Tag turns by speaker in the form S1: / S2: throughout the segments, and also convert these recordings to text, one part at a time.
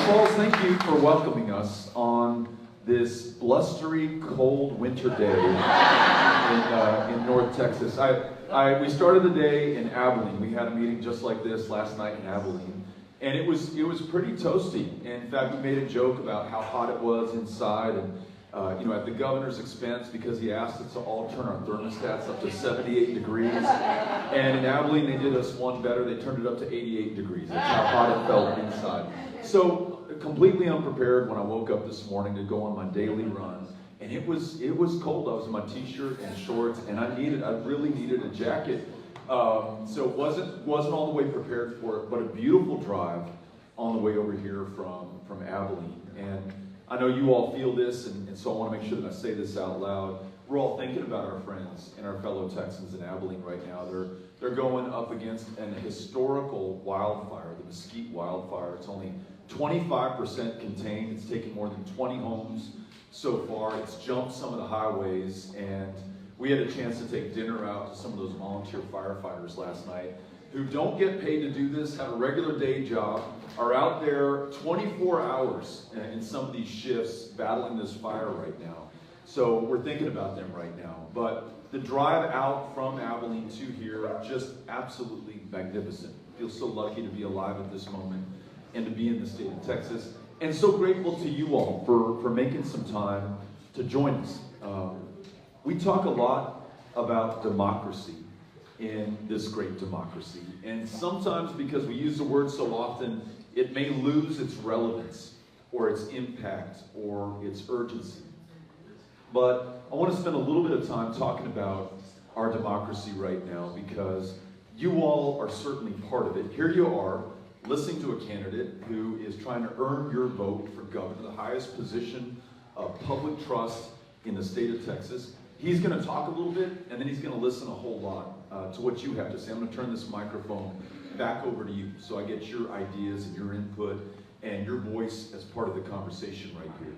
S1: Falls, thank you for welcoming us on this blustery, cold winter day in North Texas. We started the day in Abilene. We had a meeting just like this last night in Abilene, and it was pretty toasty. And in fact, we made a joke about how hot it was inside, and at the governor's expense, because he asked us to all turn our thermostats up to 78 degrees. And in Abilene, they did us one better. They turned it up to 88 degrees. That's how hot it felt inside. So completely unprepared when I woke up this morning to go on my daily run, and it was cold. I was in my t-shirt and shorts, and I really needed a jacket. So it wasn't all the way prepared for it, but a beautiful drive on the way over here from Abilene. And I know you all feel this, and so I want to make sure that I say this out loud. We're all thinking about our friends and our fellow Texans in Abilene right now. They're going up against an historical wildfire, the Mesquite wildfire. It's only 25% contained. It's taken more than 20 homes so far. It's jumped some of the highways, and we had a chance to take dinner out to some of those volunteer firefighters last night who don't get paid to do this, have a regular day job, are out there 24 hours in some of these shifts battling this fire right now. So we're thinking about them right now. But the drive out from Abilene to here, just absolutely magnificent. I feel so lucky to be alive at this moment and to be in the state of Texas. And so grateful to you all for making some time to join us. We talk a lot about democracy in this great democracy. And sometimes because we use the word so often, it may lose its relevance or its impact or its urgency. But I want to spend a little bit of time talking about our democracy right now because you all are certainly part of it. Here you are, listening to a candidate who is trying to earn your vote for governor, the highest position of public trust in the state of Texas. He's going to talk a little bit, and then he's going to listen a whole lot to what you have to say. I'm going to turn this microphone back over to you so I get your ideas and your input and your voice as part of the conversation right here.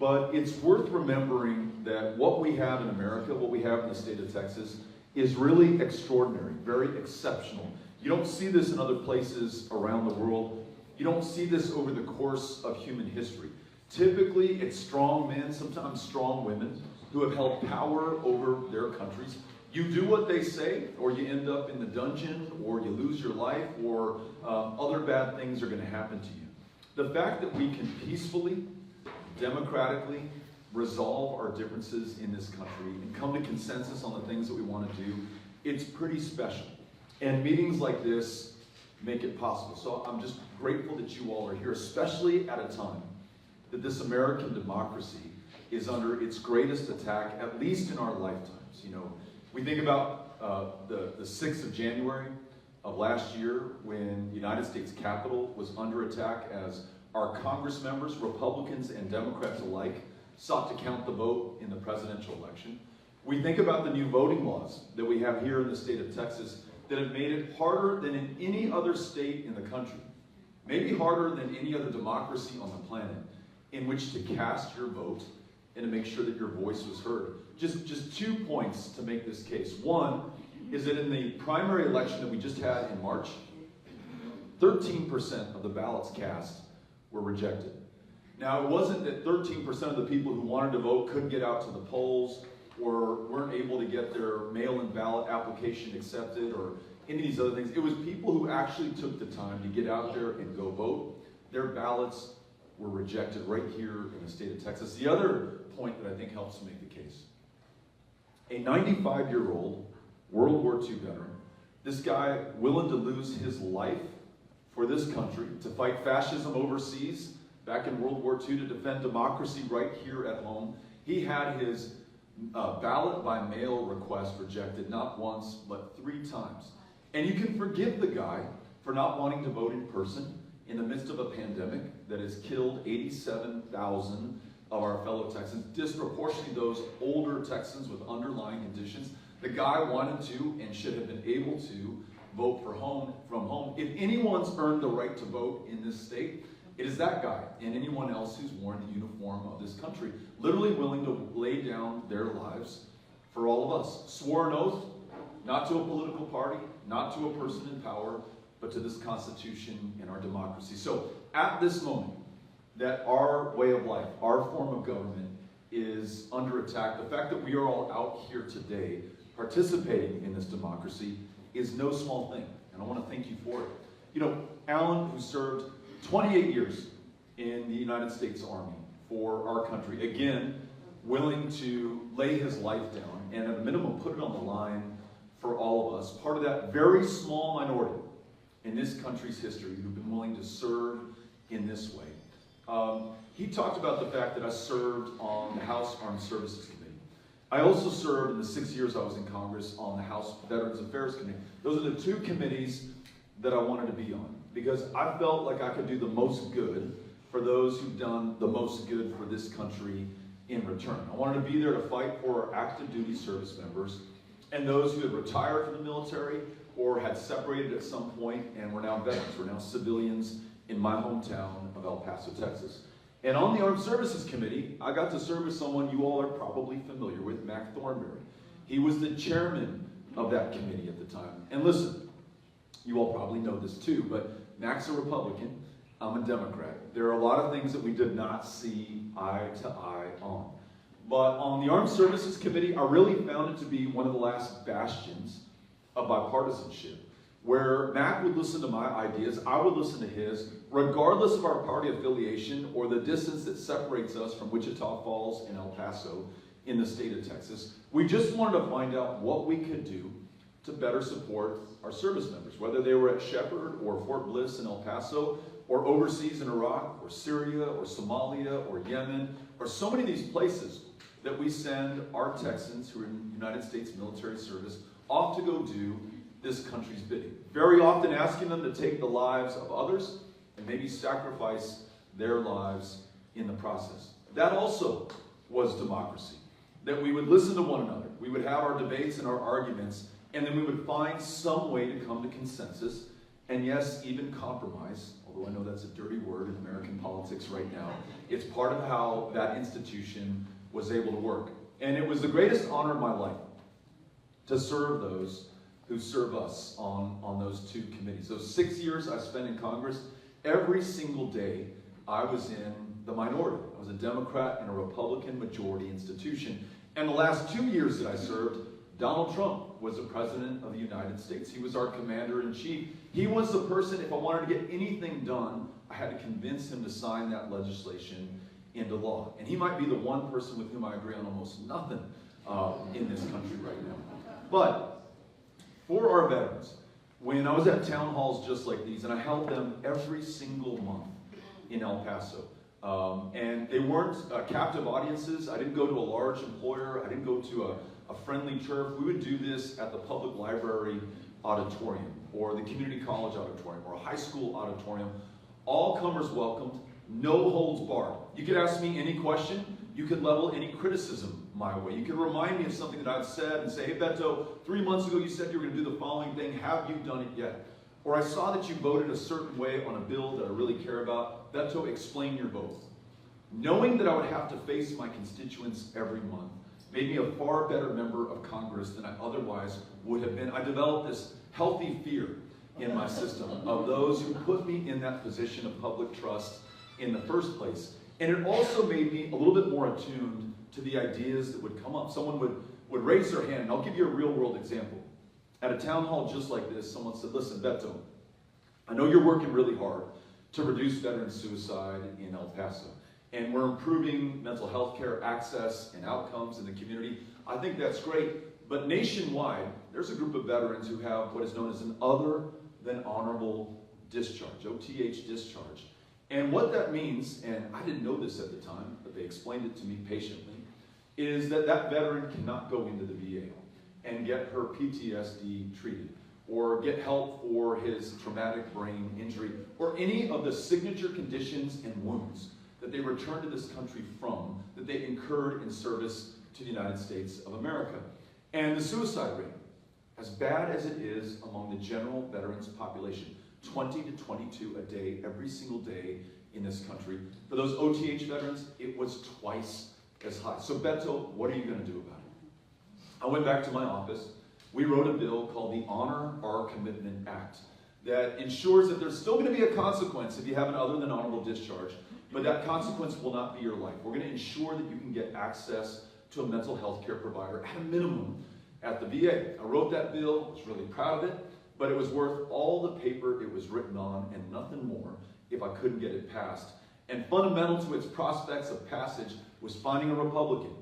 S1: But it's worth remembering that what we have in America, what we have in the state of Texas, is really extraordinary, very exceptional. You don't see this in other places around the world. You don't see this over the course of human history. Typically, it's strong men, sometimes strong women, who have held power over their countries. You do what they say, or you end up in the dungeon, or you lose your life, or other bad things are going to happen to you. The fact that we can peacefully, democratically resolve our differences in this country and come to consensus on the things that we want to do, it's pretty special. And meetings like this make it possible. So I'm just grateful that you all are here, especially at a time that this American democracy is under its greatest attack, at least in our lifetimes. You know, we think about the 6th of January of last year when the United States Capitol was under attack as our Congress members, Republicans and Democrats alike, sought to count the vote in the presidential election. We think about the new voting laws that we have here in the state of Texas that have made it harder than in any other state in the country, maybe harder than any other democracy on the planet, in which to cast your vote and to make sure that your voice was heard. Just 2 points to make this case. One is that in the primary election that we just had in March, 13% of the ballots cast were rejected. Now, it wasn't that 13% of the people who wanted to vote couldn't get out to the polls or weren't able to get their mail-in ballot application accepted or any of these other things. It was people who actually took the time to get out there and go vote. Their ballots were rejected right here in the state of Texas. The other point that I think helps make the case. A 95-year-old World War II veteran, this guy willing to lose his life for this country, to fight fascism overseas back in World War II, to defend democracy right here at home. He had his ballot by mail request rejected not once, but 3 times. And you can forgive the guy for not wanting to vote in person in the midst of a pandemic that has killed 87,000 of our fellow Texans, disproportionately those older Texans with underlying conditions. The guy wanted to and should have been able to vote from home. If anyone's earned the right to vote in this state, it is that guy and anyone else who's worn the uniform of this country, literally willing to lay down their lives for all of us. Swore an oath, not to a political party, not to a person in power, but to this Constitution and our democracy. So at this moment, that our way of life, our form of government, is under attack. The fact that we are all out here today participating in this democracy is no small thing, and I want to thank you for it. You know, Alan, who served 28 years in the United States Army for our country, again, willing to lay his life down and at a minimum put it on the line for all of us, part of that very small minority in this country's history who've been willing to serve in this way. He talked about the fact that I served on the House Armed Services Committee. I also served in the 6 years I was in Congress on the House Veterans Affairs Committee. Those are the two committees that I wanted to be on because I felt like I could do the most good for those who've done the most good for this country in return. I wanted to be there to fight for our active duty service members and those who had retired from the military or had separated at some point and were now veterans, were now civilians in my hometown of El Paso, Texas. And on the Armed Services Committee, I got to serve with someone you all are probably familiar with, Mac Thornberry. He was the chairman of that committee at the time. And listen, you all probably know this too, but Mac's a Republican, I'm a Democrat. There are a lot of things that we did not see eye to eye on. But on the Armed Services Committee, I really found it to be one of the last bastions of bipartisanship, where Mac would listen to my ideas, I would listen to his, regardless of our party affiliation or the distance that separates us from Wichita Falls and El Paso in the state of Texas. We just wanted to find out what we could do to better support our service members, whether they were at Shepherd or Fort Bliss in El Paso, or overseas in Iraq, or Syria, or Somalia, or Yemen, or so many of these places that we send our Texans who are in United States military service off to go do this country's bidding. Very often asking them to take the lives of others and maybe sacrifice their lives in the process. That also was democracy. That we would listen to one another. We would have our debates and our arguments, and then we would find some way to come to consensus, and yes, even compromise, although I know that's a dirty word in American politics right now. It's part of how that institution was able to work. And it was the greatest honor of my life to serve those who serve us on those two committees. Those 6 years I spent in Congress, every single day I was in the minority. I was a Democrat in a Republican majority institution. And the last 2 years that I served, Donald Trump was the President of the United States. He was our Commander-in-Chief. He was the person, if I wanted to get anything done, I had to convince him to sign that legislation into law. And he might be the one person with whom I agree on almost nothing in this country right now. But for our veterans, when I was at town halls just like these, and I held them every single month in El Paso, and they weren't captive audiences. I didn't go to a large employer. I didn't go to a friendly turf. We would do this at the public library auditorium, or the community college auditorium, or a high school auditorium. All comers welcomed, no holds barred. You could ask me any question. You could level any criticism my way. You could remind me of something that I've said and say, hey Beto, 3 months ago you said you were going to do the following thing. Have you done it yet? Or I saw that you voted a certain way on a bill that I really care about. Beto, explain your vote. Knowing that I would have to face my constituents every month made me a far better member of Congress than I otherwise would have been. I developed this healthy fear in my system of those who put me in that position of public trust in the first place. And it also made me a little bit more attuned to the ideas that would come up. Someone would raise their hand, and I'll give you a real world example. At a town hall just like this, someone said, listen, Beto, I know you're working really hard to reduce veteran suicide in El Paso, and we're improving mental health care access and outcomes in the community. I think that's great, but nationwide, there's a group of veterans who have what is known as an other than honorable discharge, OTH discharge. And what that means, and I didn't know this at the time, but they explained it to me patiently, is that that veteran cannot go into the VA and get her PTSD treated, or get help for his traumatic brain injury, or any of the signature conditions and wounds that they returned to this country from, that they incurred in service to the United States of America. And the suicide rate, as bad as it is among the general veterans population, 20 to 22 a day, every single day in this country. For those OTH veterans, it was twice as high. So Beto, what are you going to do about it? I went back to my office. We wrote a bill called the Honor Our Commitment Act that ensures that there's still going to be a consequence if you have an other than honorable discharge, but that consequence will not be your life. We're going to ensure that you can get access to a mental health care provider at a minimum at the VA. I wrote that bill, was really proud of it, but it was worth all the paper it was written on and nothing more if I couldn't get it passed. And fundamental to its prospects of passage was finding a Republican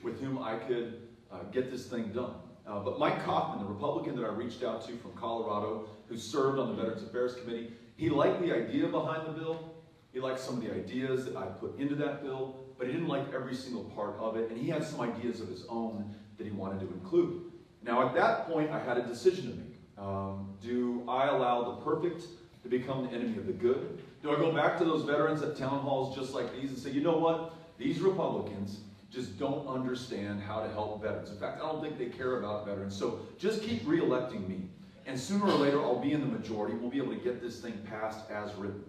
S1: with whom I could get this thing done. But Mike Kaufman, the Republican that I reached out to from Colorado, who served on the Veterans Affairs Committee, he liked the idea behind the bill. He liked some of the ideas that I put into that bill, but he didn't like every single part of it, and he had some ideas of his own that he wanted to include. Now, at that point, I had a decision to make. Do I allow the perfect to become the enemy of the good? Do I go back to those veterans at town halls just like these and say, you know what? These Republicans just don't understand how to help veterans. In fact, I don't think they care about veterans. So just keep re-electing me. And sooner or later, I'll be in the majority. We'll be able to get this thing passed as written.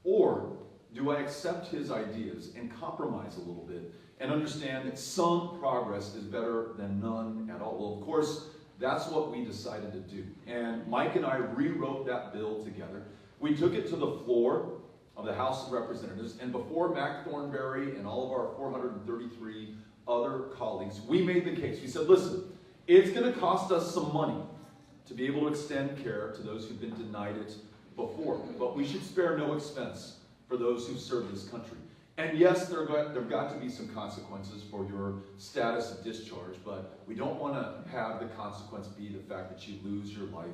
S1: Or do I accept his ideas and compromise a little bit and understand that some progress is better than none at all? Well, of course, that's what we decided to do. And Mike and I rewrote that bill together. We took it to the floor of the House of Representatives, and before Mac Thornberry and all of our 433 other colleagues, we made the case. We said, listen, it's going to cost us some money to be able to extend care to those who've been denied it before, but we should spare no expense for those who serve this country. And yes, there've got to be some consequences for your status of discharge, but we don't want to have the consequence be the fact that you lose your life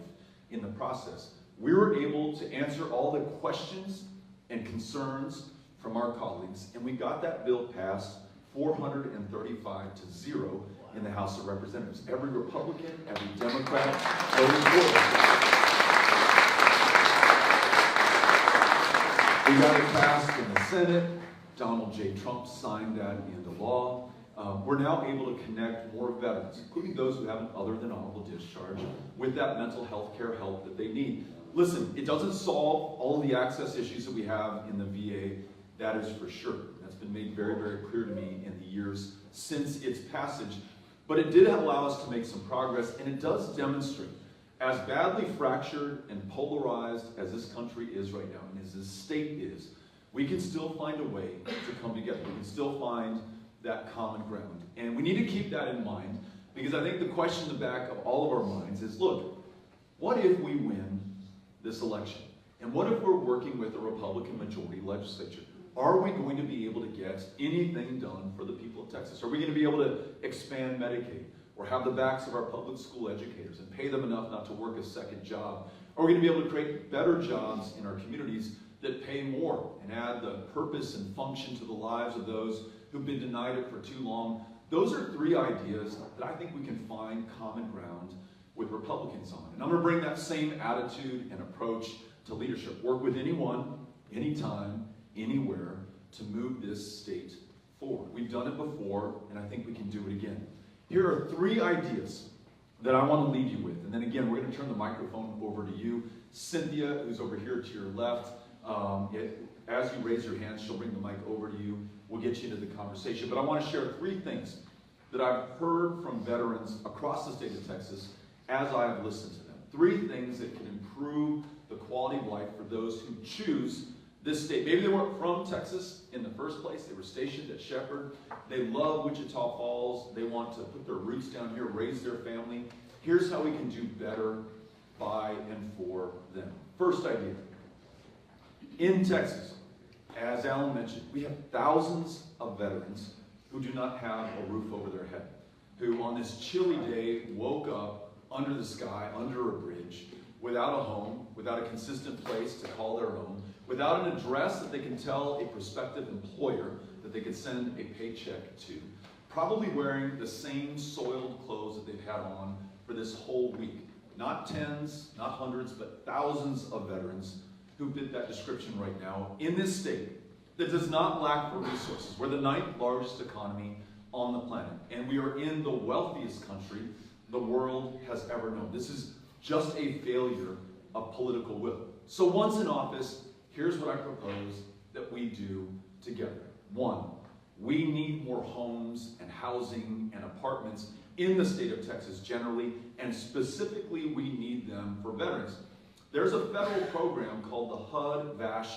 S1: in the process. We were able to answer all the questions and concerns from our colleagues, and we got that bill passed 435 to 0 in the House of Representatives. Every Republican, every Democrat voted for it. We got it passed in the Senate. Donald J. Trump signed that into law. We're now able to connect more veterans, including those who have an other than honorable discharge, with that mental health care help that they need. Listen, it doesn't solve all of the access issues that we have in the VA, that is for sure. That's been made very, very clear to me in the years since its passage. But it did allow us to make some progress, and it does demonstrate, as badly fractured and polarized as this country is right now, and as this state is, we can still find a way to come together. We can still find that common ground. And we need to keep that in mind, because I think the question in the back of all of our minds is, look, what if we win this election? And what if we're working with a Republican majority legislature? Are we going to be able to get anything done for the people of Texas? Are we going to be able to expand Medicaid or have the backs of our public school educators and pay them enough not to work a second job? Are we going to be able to create better jobs in our communities that pay more and add the purpose and function to the lives of those who've been denied it for too long? Those are three ideas that I think we can find common ground with Republicans on. And I'm going to bring that same attitude and approach to leadership. Work with anyone, anytime, anywhere to move this state forward. We've done it before, and I think we can do it again. Here are three ideas that I want to leave you with. And then again, we're going to turn the microphone over to you. Cynthia, who's over here to your left, as you raise your hand, she'll bring the mic over to you. We'll get you into the conversation. But I want to share three things that I've heard from veterans across the state of Texas as I have listened to them. Three things that can improve the quality of life for those who choose this state. Maybe they weren't from Texas in the first place. They were stationed at Shepherd. They love Wichita Falls. They want to put their roots down here, raise their family. Here's how we can do better by and for them. First idea. In Texas, as Alan mentioned, we have thousands of veterans who do not have a roof over their head, who on this chilly day woke up under the sky, under a bridge, without a home, without a consistent place to call their own, without an address that they can tell a prospective employer that they could send a paycheck to, probably wearing the same soiled clothes that they've had on for this whole week. Not tens, not hundreds, but thousands of veterans who fit that description right now in this state that does not lack for resources. We're the 9th largest economy on the planet, and we are in the wealthiest country the world has ever known. This is just a failure of political will. So once in office, here's what I propose that we do together. One, we need more homes and housing and apartments in the state of Texas generally, and specifically we need them for veterans. There's a federal program called the HUD-VASH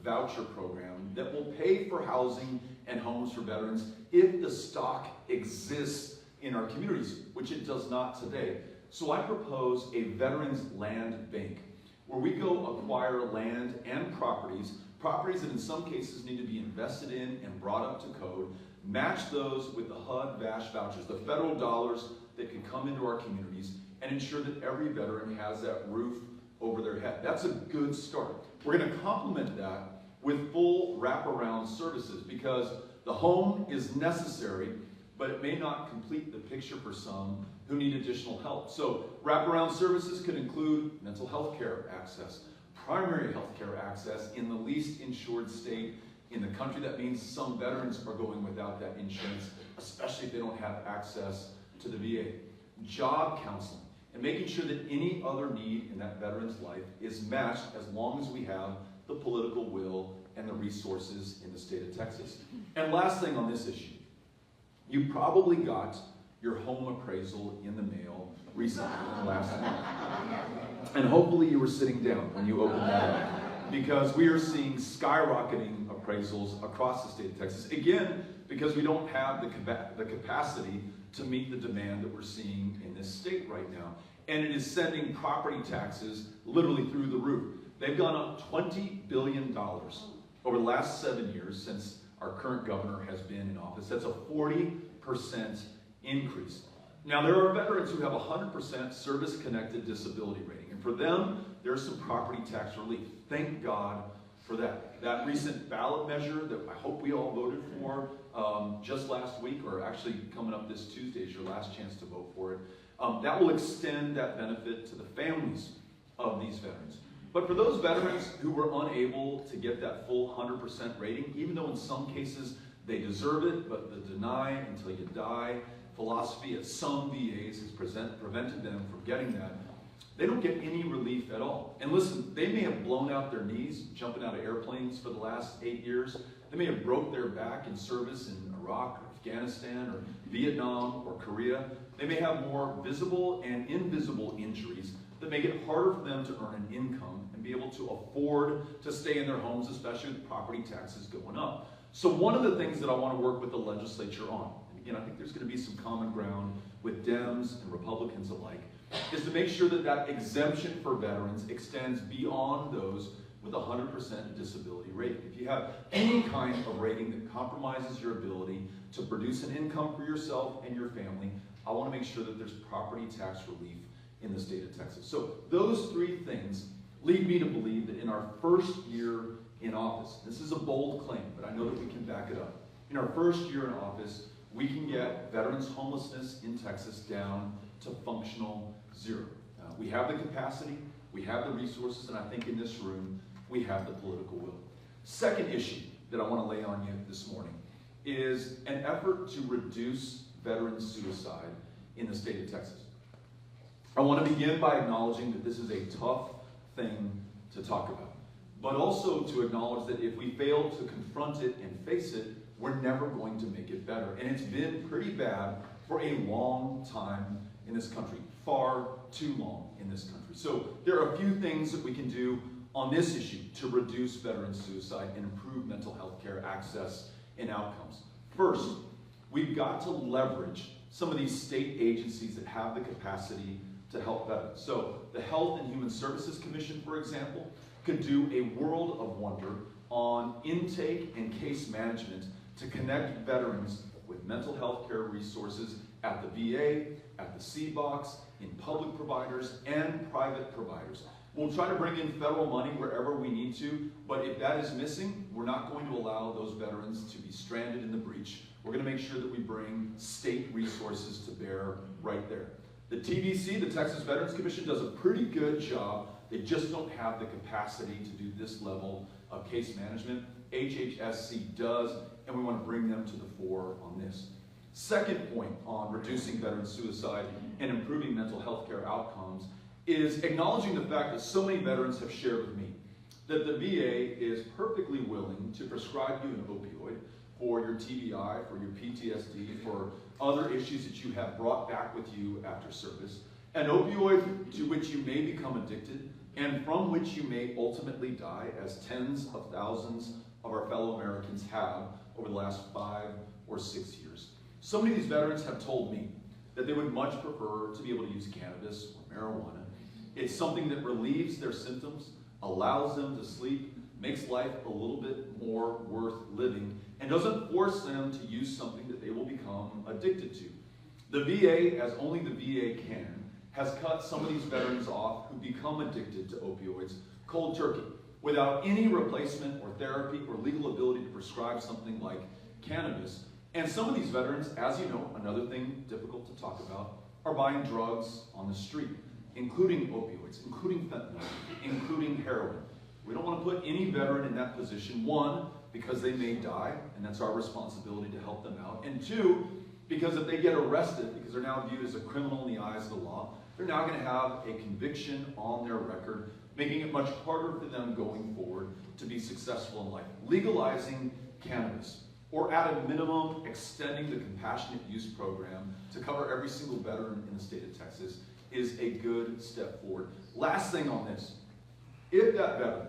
S1: voucher program that will pay for housing and homes for veterans if the stock exists in our communities, which it does not today. So I propose a veterans land bank where we go acquire land and properties that in some cases need to be invested in and brought up to code, match those with the HUD-VASH vouchers, the federal dollars that can come into our communities, and ensure that every veteran has that roof over their head. That's a good start. We're going to complement that with full wraparound services because the home is necessary, but it may not complete the picture for some who need additional help. So wraparound services could include mental health care access, primary health care access in the least insured state in the country. That means some veterans are going without that insurance, especially if they don't have access to the VA. Job counseling, and making sure that any other need in that veteran's life is matched as long as we have the political will and the resources in the state of Texas. And last thing on this issue, you probably got your home appraisal in the mail recently in the last month. And hopefully you were sitting down when you opened that up, because we are seeing skyrocketing appraisals across the state of Texas. Again, because we don't have the capacity to meet the demand that we're seeing in this state right now. And it is sending property taxes literally through the roof. They've gone up $20 billion over the last 7 years since our current governor has been in office. That's a 40% increase. Now, there are veterans who have 100% service-connected disability rating, and for them, there's some property tax relief. Thank God for that. That recent ballot measure that I hope we all voted for just last week, or actually coming up this Tuesday is your last chance to vote for it, that will extend that benefit to the families of these veterans. But for those veterans who were unable to get that full 100% rating, even though in some cases they deserve it, but the deny until you die philosophy at some VAs has prevented them from getting that, they don't get any relief at all. And listen, they may have blown out their knees jumping out of airplanes for the last 8 years. They may have broke their back in service in Iraq or Afghanistan or Vietnam or Korea. They may have more visible and invisible injuries that make it harder for them to earn an income and be able to afford to stay in their homes, especially with property taxes going up. So one of the things that I want to work with the legislature on, and again, I think there's going to be some common ground with Dems and Republicans alike, is to make sure that that exemption for veterans extends beyond those with 100% disability rating. If you have any kind of rating that compromises your ability to produce an income for yourself and your family, I want to make sure that there's property tax relief in the state of Texas. So those three things lead me to believe that in our first year in office, this is a bold claim, but I know that we can back it up. In our first year in office, we can get veterans' homelessness in Texas down to functional zero. We have the capacity, we have the resources, and I think in this room, we have the political will. Second issue that I want to lay on you this morning is an effort to reduce veteran suicide in the state of Texas. I want to begin by acknowledging that this is a tough thing to talk about, but also to acknowledge that if we fail to confront it and face it, we're never going to make it better. And it's been pretty bad for a long time in this country, far too long in this country. So there are a few things that we can do on this issue to reduce veteran suicide and improve mental health care access and outcomes. First, we've got to leverage some of these state agencies that have the capacity to help veterans. So the Health and Human Services Commission, for example, could do a world of wonder on intake and case management to connect veterans with mental health care resources at the VA, at the C-Box, in public providers and private providers. We'll try to bring in federal money wherever we need to, but if that is missing, we're not going to allow those veterans to be stranded in the breach. We're going to make sure that we bring state resources to bear right there. The TVC, the Texas Veterans Commission, does a pretty good job. They just don't have the capacity to do this level of case management. HHSC does, and we want to bring them to the fore on this. Second point on reducing veteran suicide and improving mental health care outcomes is acknowledging the fact that so many veterans have shared with me that the VA is perfectly willing to prescribe you an opioid for your TBI, for your PTSD, for other issues that you have brought back with you after service, an opioid to which you may become addicted, and from which you may ultimately die, as tens of thousands of our fellow Americans have over the last 5 or 6 years. So many of these veterans have told me that they would much prefer to be able to use cannabis or marijuana. It's something that relieves their symptoms, allows them to sleep, makes life a little bit more worth living, and doesn't force them to use something that they will become addicted to. The VA, as only the VA can, has cut some of these veterans off who become addicted to opioids cold turkey, without any replacement or therapy or legal ability to prescribe something like cannabis. And some of these veterans, as you know, another thing difficult to talk about, are buying drugs on the street, including opioids, including fentanyl, including heroin. We don't want to put any veteran in that position, one, because they may die, and that's our responsibility to help them out, and two, because if they get arrested, because they're now viewed as a criminal in the eyes of the law, they're now going to have a conviction on their record, making it much harder for them going forward to be successful in life. Legalizing cannabis, or at a minimum, extending the compassionate use program to cover every single veteran in the state of Texas, is a good step forward. Last thing on this, if that veteran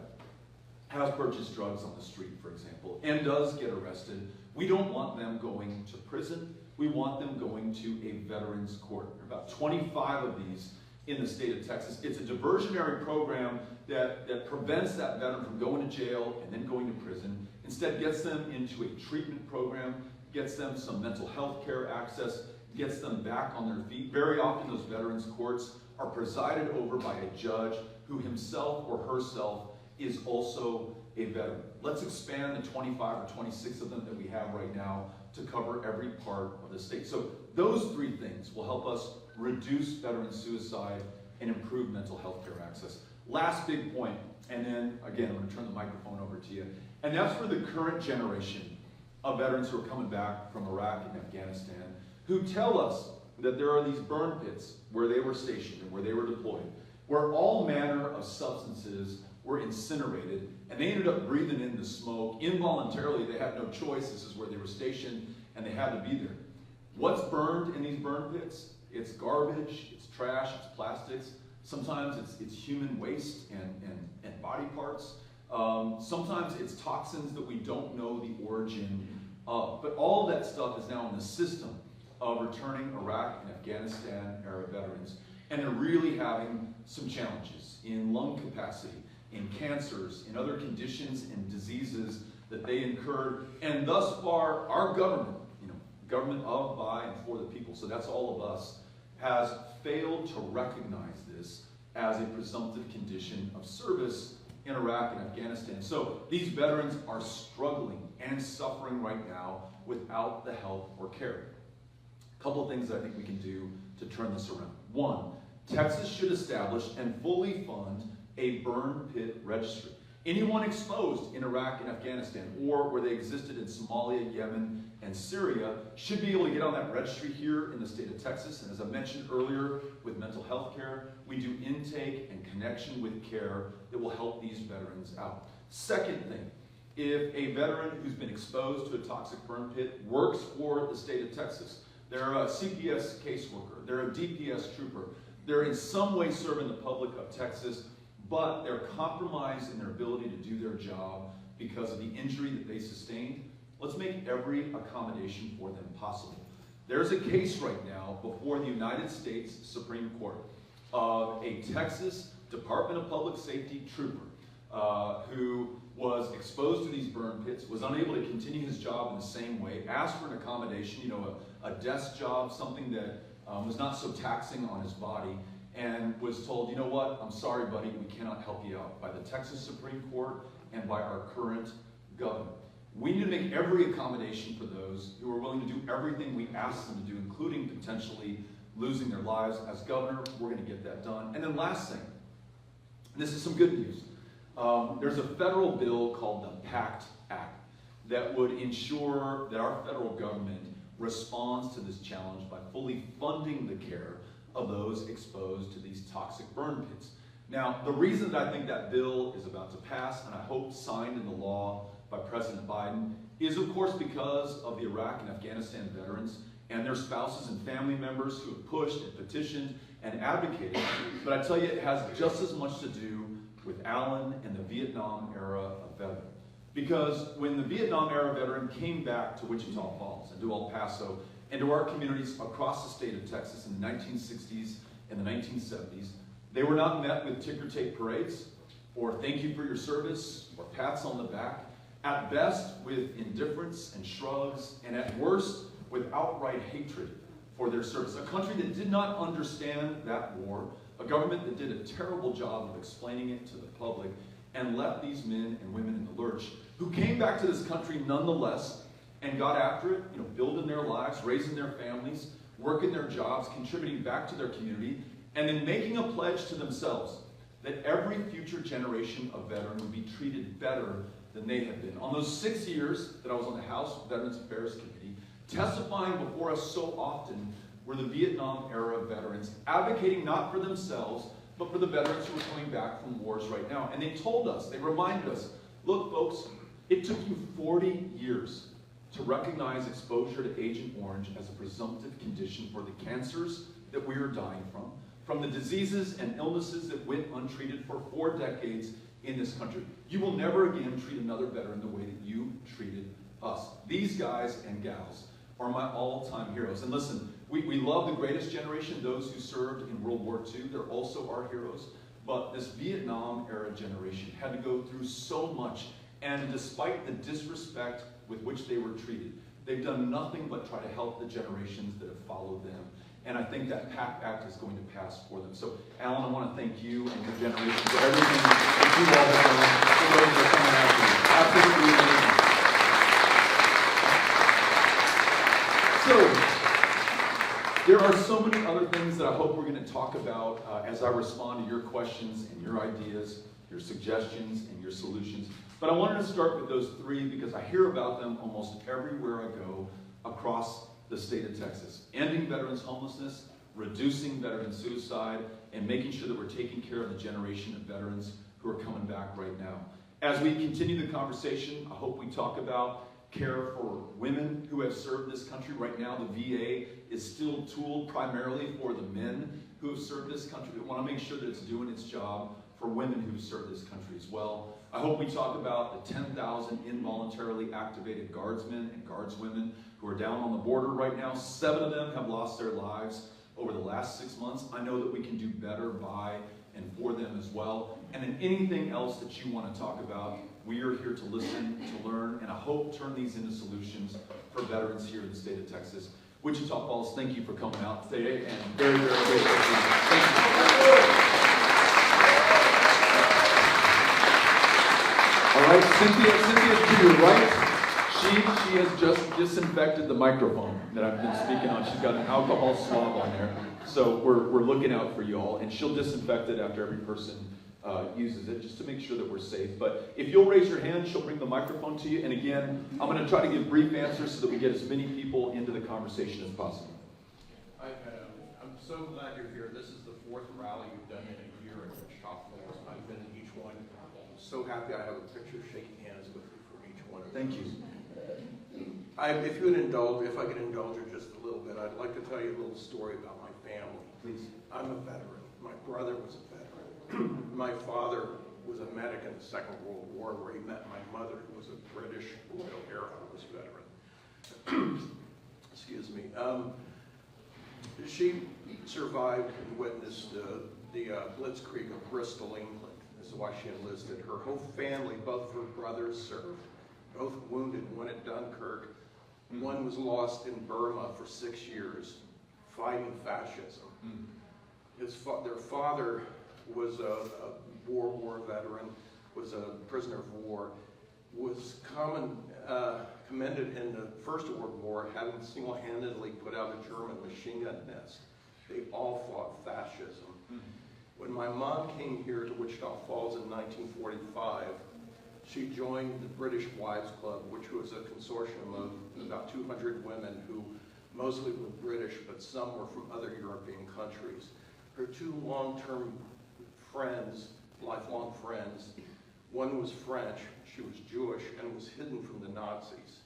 S1: has purchased drugs on the street, for example, and does get arrested, we don't want them going to prison. We want them going to a veterans court. There are about 25 of these in the state of Texas. It's a diversionary program that prevents that veteran from going to jail and then going to prison. Instead, gets them into a treatment program, gets them some mental health care access, gets them back on their feet. Very often those veterans courts are presided over by a judge who himself or herself is also a veteran. Let's expand the 25 or 26 of them that we have right now to cover every part of the state. So those three things will help us reduce veteran suicide and improve mental health care access. Last big point, and then again, I'm going to turn the microphone over to you, and that's for the current generation of veterans who are coming back from Iraq and Afghanistan, who tell us that there are these burn pits where they were stationed and where they were deployed, where all manner of substances were incinerated, and they ended up breathing in the smoke involuntarily. They had no choice. This is where they were stationed, and they had to be there. What's burned in these burn pits? It's garbage, it's trash, it's plastics. Sometimes it's human waste and body parts. Sometimes it's toxins that we don't know the origin of. But all of that stuff is now in the system of returning Iraq and Afghanistan era veterans. And they're really having some challenges in lung capacity, in cancers, in other conditions and diseases that they incurred. And thus far, our government, government of, by, and for the people, so that's all of us, has failed to recognize this as a presumptive condition of service in Iraq and Afghanistan. So these veterans are struggling and suffering right now without the help or care. A couple of things I think we can do to turn this around. One, Texas should establish and fully fund a burn pit registry. Anyone exposed in Iraq and Afghanistan, or where they existed in Somalia, Yemen, and Syria, should be able to get on that registry here in the state of Texas. And as I mentioned earlier, with mental health care, we do intake and connection with care that will help these veterans out. Second thing, if a veteran who's been exposed to a toxic burn pit works for the state of Texas, they're a CPS caseworker, they're a DPS trooper, they're in some way serving the public of Texas, but they're compromised in their ability to do their job because of the injury that they sustained, let's make every accommodation for them possible. There's a case right now before the United States Supreme Court of a Texas Department of Public Safety trooper who was exposed to these burn pits, was unable to continue his job in the same way, asked for an accommodation, a desk job, something that was not so taxing on his body, and was told, you know what, I'm sorry, buddy, we cannot help you out, by the Texas Supreme Court and by our current governor. We need to make every accommodation for those who are willing to do everything we ask them to do, including potentially losing their lives. As governor, we're going to get that done. And then last thing, and this is some good news, there's a federal bill called the PACT Act that would ensure that our federal government responds to this challenge by fully funding the care of those exposed to these toxic burn pits. Now, the reason that I think that bill is about to pass, and I hope signed into law by President Biden, is of course because of the Iraq and Afghanistan veterans and their spouses and family members who have pushed and petitioned and advocated. But I tell you, it has just as much to do with Alan and the Vietnam era veteran. Because when the Vietnam era veteran came back to Wichita Falls and to El Paso and to our communities across the state of Texas in the 1960s and the 1970s, they were not met with ticker tape parades or thank you for your service or pats on the back. At best, with indifference and shrugs, and at worst, with outright hatred for their service. A country that did not understand that war, a government that did a terrible job of explaining it to the public, and left these men and women in the lurch, who came back to this country nonetheless and got after it, building their lives, raising their families, working their jobs, contributing back to their community, and then making a pledge to themselves that every future generation of veteran would be treated better than they had been. On those 6 years that I was on the House Veterans Affairs Committee, testifying before us so often were the Vietnam era veterans, advocating not for themselves, but for the veterans who were coming back from wars right now. And they told us, they reminded us, look folks, it took you 40 years to recognize exposure to Agent Orange as a presumptive condition for the cancers that we are dying from the diseases and illnesses that went untreated for 4 decades in this country. You will never again treat another veteran the way that you treated us. These guys and gals are my all-time heroes. And listen, we love the greatest generation, those who served in World War II. They're also our heroes. But this Vietnam era generation had to go through so much. And despite the disrespect with which they were treated, they've done nothing but try to help the generations that have followed them. And I think that PACT Act is going to pass for them. So, Alan, I want to thank you and your generation for everything that you all have done for those that are coming after you. Absolutely amazing. So, there are so many other things that I hope we're going to talk about as I respond to your questions and your ideas, your suggestions, and your solutions. But I wanted to start with those 3 because I hear about them almost everywhere I go across the state of Texas. Ending veterans homelessness, reducing veteran suicide, and making sure that we're taking care of the generation of veterans who are coming back right now. As we continue the conversation, I hope we talk about care for women who have served this country. Right now, the VA is still tooled primarily for the men who have served this country. We want to make sure that it's doing its job for women who serve this country as well. I hope we talk about the 10,000 involuntarily activated guardsmen and guardswomen who are down on the border right now. 7 of them have lost their lives over the last 6 months. I know that we can do better by and for them as well. And then anything else that you want to talk about, we are here to listen, to learn, and I hope turn these into solutions for veterans here in the state of Texas. Wichita Falls, thank you for coming out today, and very, very grateful. Thank you. All right, Cynthia, to your right, she has just disinfected the microphone that I've been speaking on. She's got an alcohol swab on there, so we're looking out for you all, and she'll disinfect it after every person uses it, just to make sure that we're safe. But if you'll raise your hand, she'll bring the microphone to you, and again, I'm going to try to give brief answers so that we get as many people into the conversation as possible.
S2: I'm so glad you're here. This is the 4th rally you've done in a year at Wichita Falls. I've been in each one. I'm so happy I have a picture shaking hands with you for each one of them.
S1: Thank you.
S2: If you would indulge, if I could indulge you just a little bit, I'd like to tell you a little story about my family.
S1: Please.
S2: I'm a veteran. My brother was a veteran. My father was a medic in the Second World War, where he met my mother, who was a British Royal Air Force veteran. Excuse me. She survived and witnessed the Blitzkrieg of Bristol, England. This is why she enlisted. Her whole family, both of her brothers served, both wounded, one at Dunkirk. One was lost in Burma for 6 years, fighting fascism. Their father was a World War veteran, was a prisoner of war, was commended in the First World War, having single-handedly put out a German machine gun nest. They all fought fascism. When my mom came here to Wichita Falls in 1945, she joined the British Wives Club, which was a consortium of about 200 women who mostly were British, but some were from other European countries. Her 2 long-term friends, lifelong friends, one was French, she was Jewish, and was hidden from the Nazis.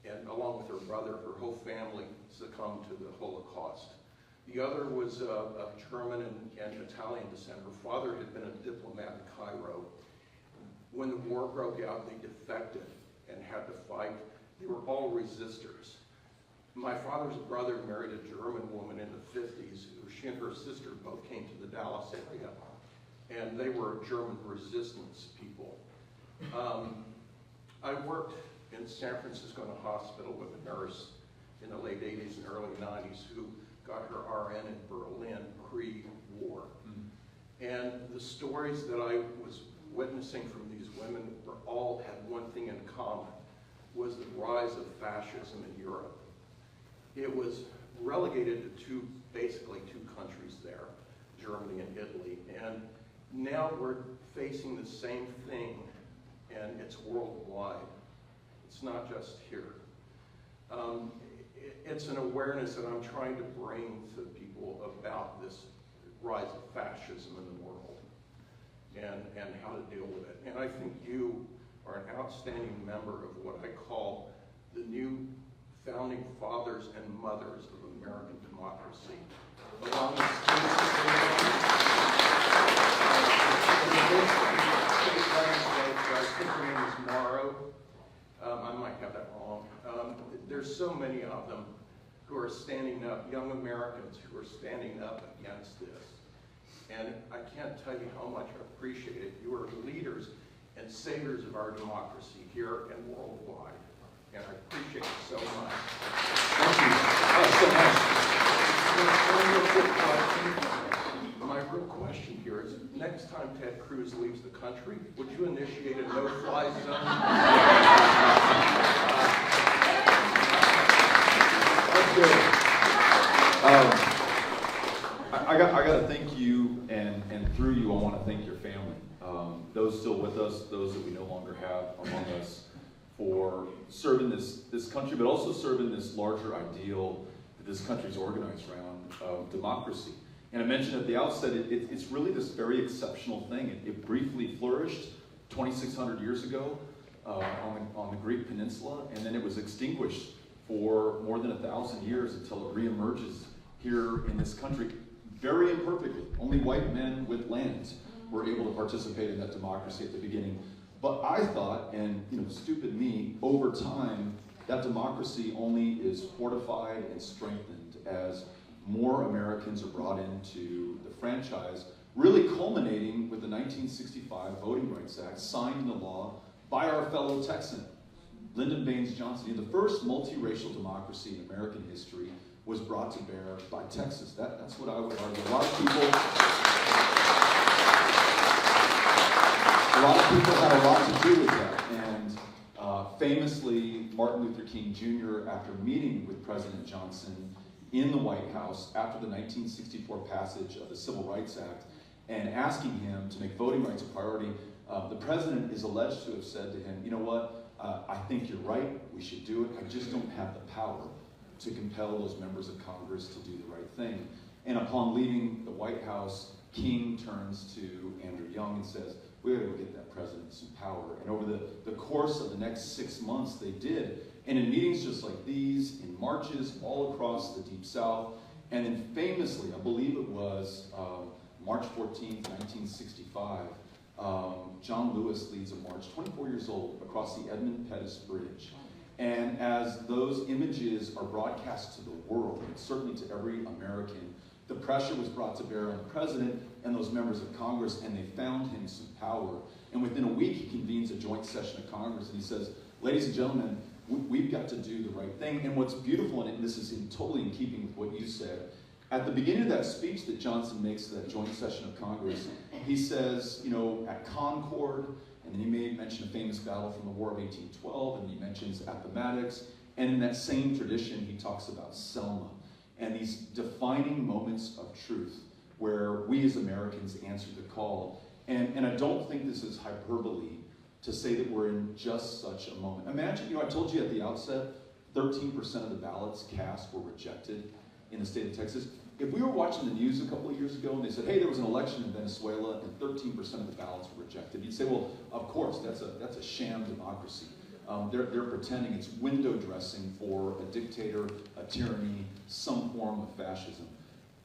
S2: And along with her brother, her whole family succumbed to the Holocaust. The other was of German and Italian descent. Her father had been a diplomat in Cairo. When the war broke out, they defected and had to fight. They were all resistors. My father's brother married a German woman in the 50s. She and her sister both came to the Dallas area, and they were German resistance people. I worked in San Francisco in a hospital with a nurse in the late 80s and early 90s who got her RN in Berlin pre-war. And the stories that I was witnessing from these women all had one thing in common, was the rise of fascism in Europe. It was relegated to basically two countries there, Germany and Italy. And now we're facing the same thing, and it's worldwide. It's not just here. It's an awareness that I'm trying to bring to people about this rise of fascism in the world and how to deal with it. And I think you are an outstanding member of what I call the new founding fathers and mothers of American democracy. Along with I think her name is Morrow. I might have that wrong. There's so many of them who are standing up, young Americans who are standing up against this. And I can't tell you how much I appreciate it. You are leaders and saviors of our democracy here and worldwide. And I appreciate it so much. Thank you. One real quick question. My real question here is, next time Ted Cruz leaves the country, would you initiate a no-fly zone?
S1: That's good. I got to thank you, and through you, I want to thank your family. Those still with us, those that we no longer have among us, for serving this country, but also serving this larger ideal that this country is organized around, democracy. And I mentioned at the outset, it's really this very exceptional thing. It briefly flourished 2,600 years ago on the Greek peninsula, and then it was extinguished for more than 1,000 years until it reemerges here in this country, very imperfectly. Only white men with land were able to participate in that democracy at the beginning. But I thought, and stupid me, over time, that democracy only is fortified and strengthened as more Americans are brought into the franchise, really culminating with the 1965 Voting Rights Act, signed into law by our fellow Texan, Lyndon Baines Johnson. The first multiracial democracy in American history was brought to bear by Texas. That's what I would argue. A lot of people had a lot to do with that. And famously, Martin Luther King Jr., after meeting with President Johnson in the White House after the 1964 passage of the Civil Rights Act and asking him to make voting rights a priority, the president is alleged to have said to him, you know what, I think you're right, we should do it, I just don't have the power to compel those members of Congress to do the right thing. And upon leaving the White House, King turns to Andrew Young and says, we gotta go get that president some power. And over the course of the next 6 months, they did. And in meetings just like these, in marches all across the Deep South, and then famously, I believe it was March 14th, 1965, John Lewis leads a march, 24 years old, across the Edmund Pettus Bridge. And as those images are broadcast to the world, and certainly to every American, the pressure was brought to bear on the president and those members of Congress, and they found him some power. And within a week, he convenes a joint session of Congress, and he says, ladies and gentlemen, we've got to do the right thing. And what's beautiful in it, and this is totally in keeping with what you said, at the beginning of that speech that Johnson makes to that joint session of Congress, he says, at Concord, and then he may mention a famous battle from the War of 1812, and he mentions Appomattox, and in that same tradition, he talks about Selma, and these defining moments of truth where we as Americans answer the call. And I don't think this is hyperbole to say that we're in just such a moment. Imagine, I told you at the outset, 13% of the ballots cast were rejected in the state of Texas. If we were watching the news a couple of years ago and they said, hey, there was an election in Venezuela and 13% of the ballots were rejected, you'd say, well, of course, that's a sham democracy. They're pretending it's window dressing for a dictator, a tyranny, some form of fascism.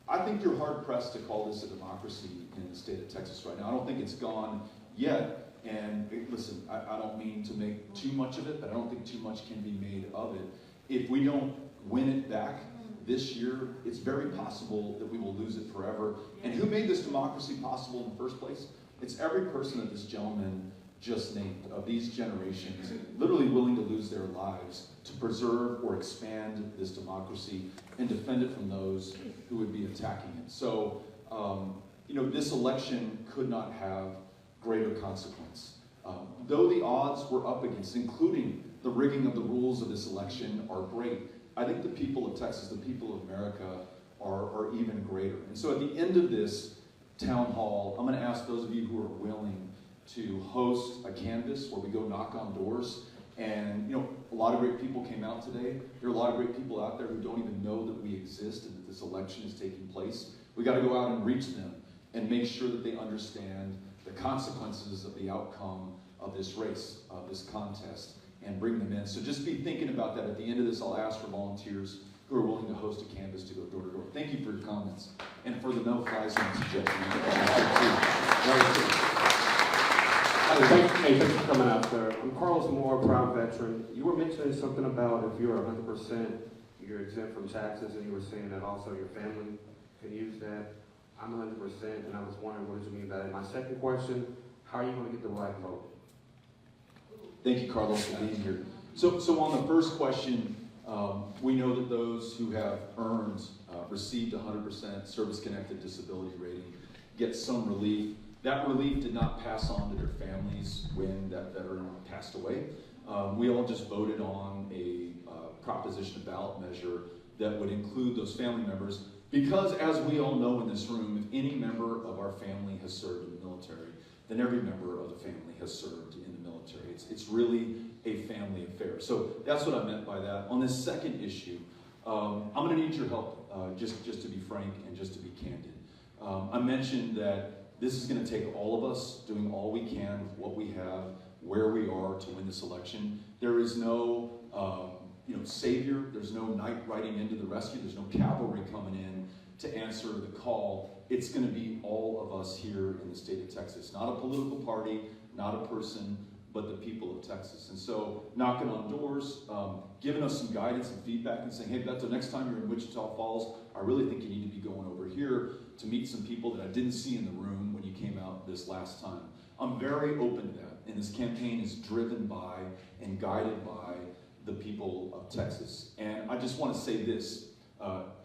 S1: I think you're hard-pressed to call this a democracy in the state of Texas right now. I don't think it's gone yet. And listen, I don't mean to make too much of it, but I don't think too much can be made of it. If we don't win it back this year, it's very possible that we will lose it forever. And who made this democracy possible in the first place? It's every person that this gentleman just named, of these generations, literally willing to lose their lives to preserve or expand this democracy and defend it from those who would be attacking it. So, this election could not have greater consequence. Though the odds were up against, including the rigging of the rules of this election, are great, I think the people of Texas, the people of America, are even greater. And so at the end of this town hall, I'm going to ask those of you who are willing to host a canvass where we go knock on doors. And a lot of great people came out today. There are a lot of great people out there who don't even know that we exist and that this election is taking place. We got to go out and reach them and make sure that they understand the consequences of the outcome of this race, of this contest, and bring them in. So just be thinking about that. At the end of this, I'll ask for volunteers who are willing to host a canvass to go door to door. Thank you for your comments and for the no-fly zone suggestion.
S3: Hey, thanks for coming out, sir. I'm Carlos Moore, proud veteran. You were mentioning something about if you're 100%, you're exempt from taxes, and you were saying that also your family can use that. I'm 100%, and I was wondering what did you mean by that. My second question, how are you going to get the black vote?
S1: Thank you, Carlos, for being here. So on the first question, we know that those who have earned, received 100% service-connected disability rating get some relief. That relief did not pass on to their families when that veteran passed away. We all just voted on a proposition ballot measure that would include those family members because, as we all know in this room, if any member of our family has served in the military, then every member of the family has served in the military. It's really a family affair. So that's what I meant by that. On this second issue, I'm going to need your help, just to be frank and just to be candid. I mentioned that this is going to take all of us doing all we can with what we have, where we are to win this election. There is no savior. There's no knight riding into the rescue. There's no cavalry coming in to answer the call. It's going to be all of us here in the state of Texas. Not a political party, not a person, but the people of Texas. And so knocking on doors, giving us some guidance and feedback and saying, hey, Beto, next time you're in Wichita Falls, I really think you need to be going over here to meet some people that I didn't see in the room when you came out this last time. I'm very open to that. And this campaign is driven by and guided by the people of Texas. And I just want to say this,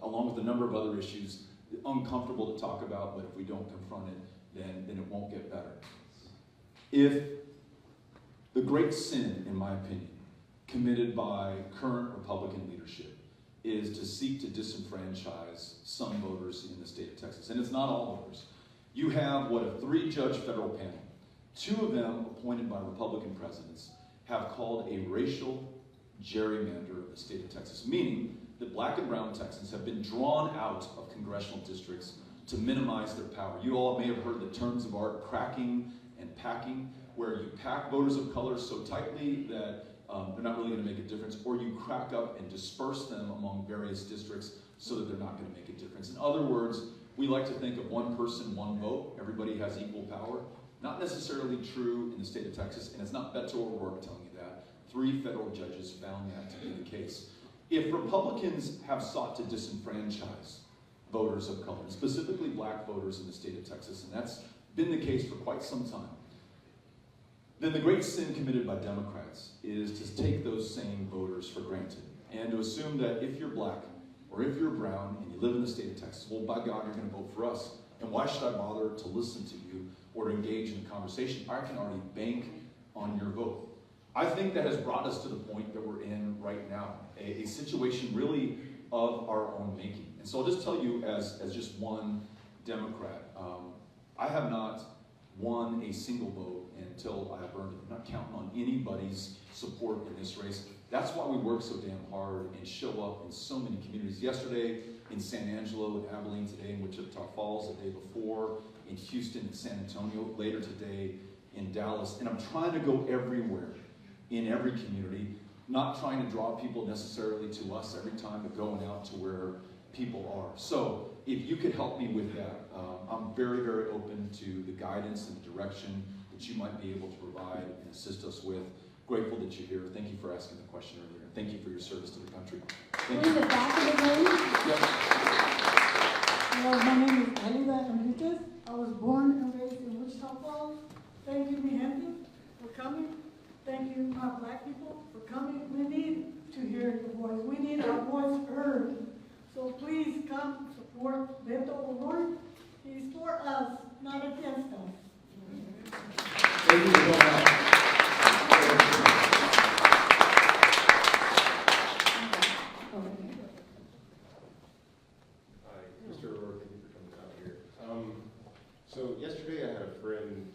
S1: along with a number of other issues, uncomfortable to talk about, but if we don't confront it, then it won't get better. If the great sin, in my opinion, committed by current Republican leadership is to seek to disenfranchise some voters in the state of Texas, and it's not all voters. You have, a 3-judge federal panel, 2 of them appointed by Republican presidents, have called a racial gerrymander of the state of Texas, meaning that black and brown Texans have been drawn out of congressional districts to minimize their power. You all may have heard the terms of art, cracking and packing, where you pack voters of color so tightly that they're not really going to make a difference, or you crack up and disperse them among various districts so that they're not going to make a difference. In other words, we like to think of one person, one vote. Everybody has equal power. Not necessarily true in the state of Texas, and it's not Beto O'Rourke telling you that. 3 federal judges found that to be the case. If Republicans have sought to disenfranchise voters of color, specifically black voters in the state of Texas, and that's been the case for quite some time, then the great sin committed by Democrats is to take those same voters for granted and to assume that if you're black or if you're brown and you live in the state of Texas, well, by God, you're going to vote for us. And why should I bother to listen to you or to engage in a conversation? I can already bank on your vote. I think that has brought us to the point that we're in right now, a situation really of our own making. And so I'll just tell you as just one Democrat, I have not won a single vote until I have earned it. I'm not counting on anybody's support in this race. That's why we work so damn hard and show up in so many communities. Yesterday in San Angelo and Abilene, today in Wichita Falls, the day before in Houston and San Antonio, later today in Dallas. And I'm trying to go everywhere in every community, not trying to draw people necessarily to us every time, but going out to where people are. So if you could help me with that, I'm very, very open to the guidance and the direction that you might be able to provide and assist us with. Grateful that you're here. Thank you for asking the question earlier. Thank you for your service to the country. Thank
S4: In
S1: you.
S4: the back of the room.
S1: Yep.
S4: Hello, my name is Alida Enriquez. I was born and raised in Wichita Falls. Thank you, mi gente, for coming. Thank you, my black people, for coming. We need to hear your voice. We need our voice heard. So please come support Beto O'Rourke. He's for us, not against us.
S1: Thank you for going out.
S5: Hi, Mr. O'Rourke, thank you for coming out here. So yesterday I had a friend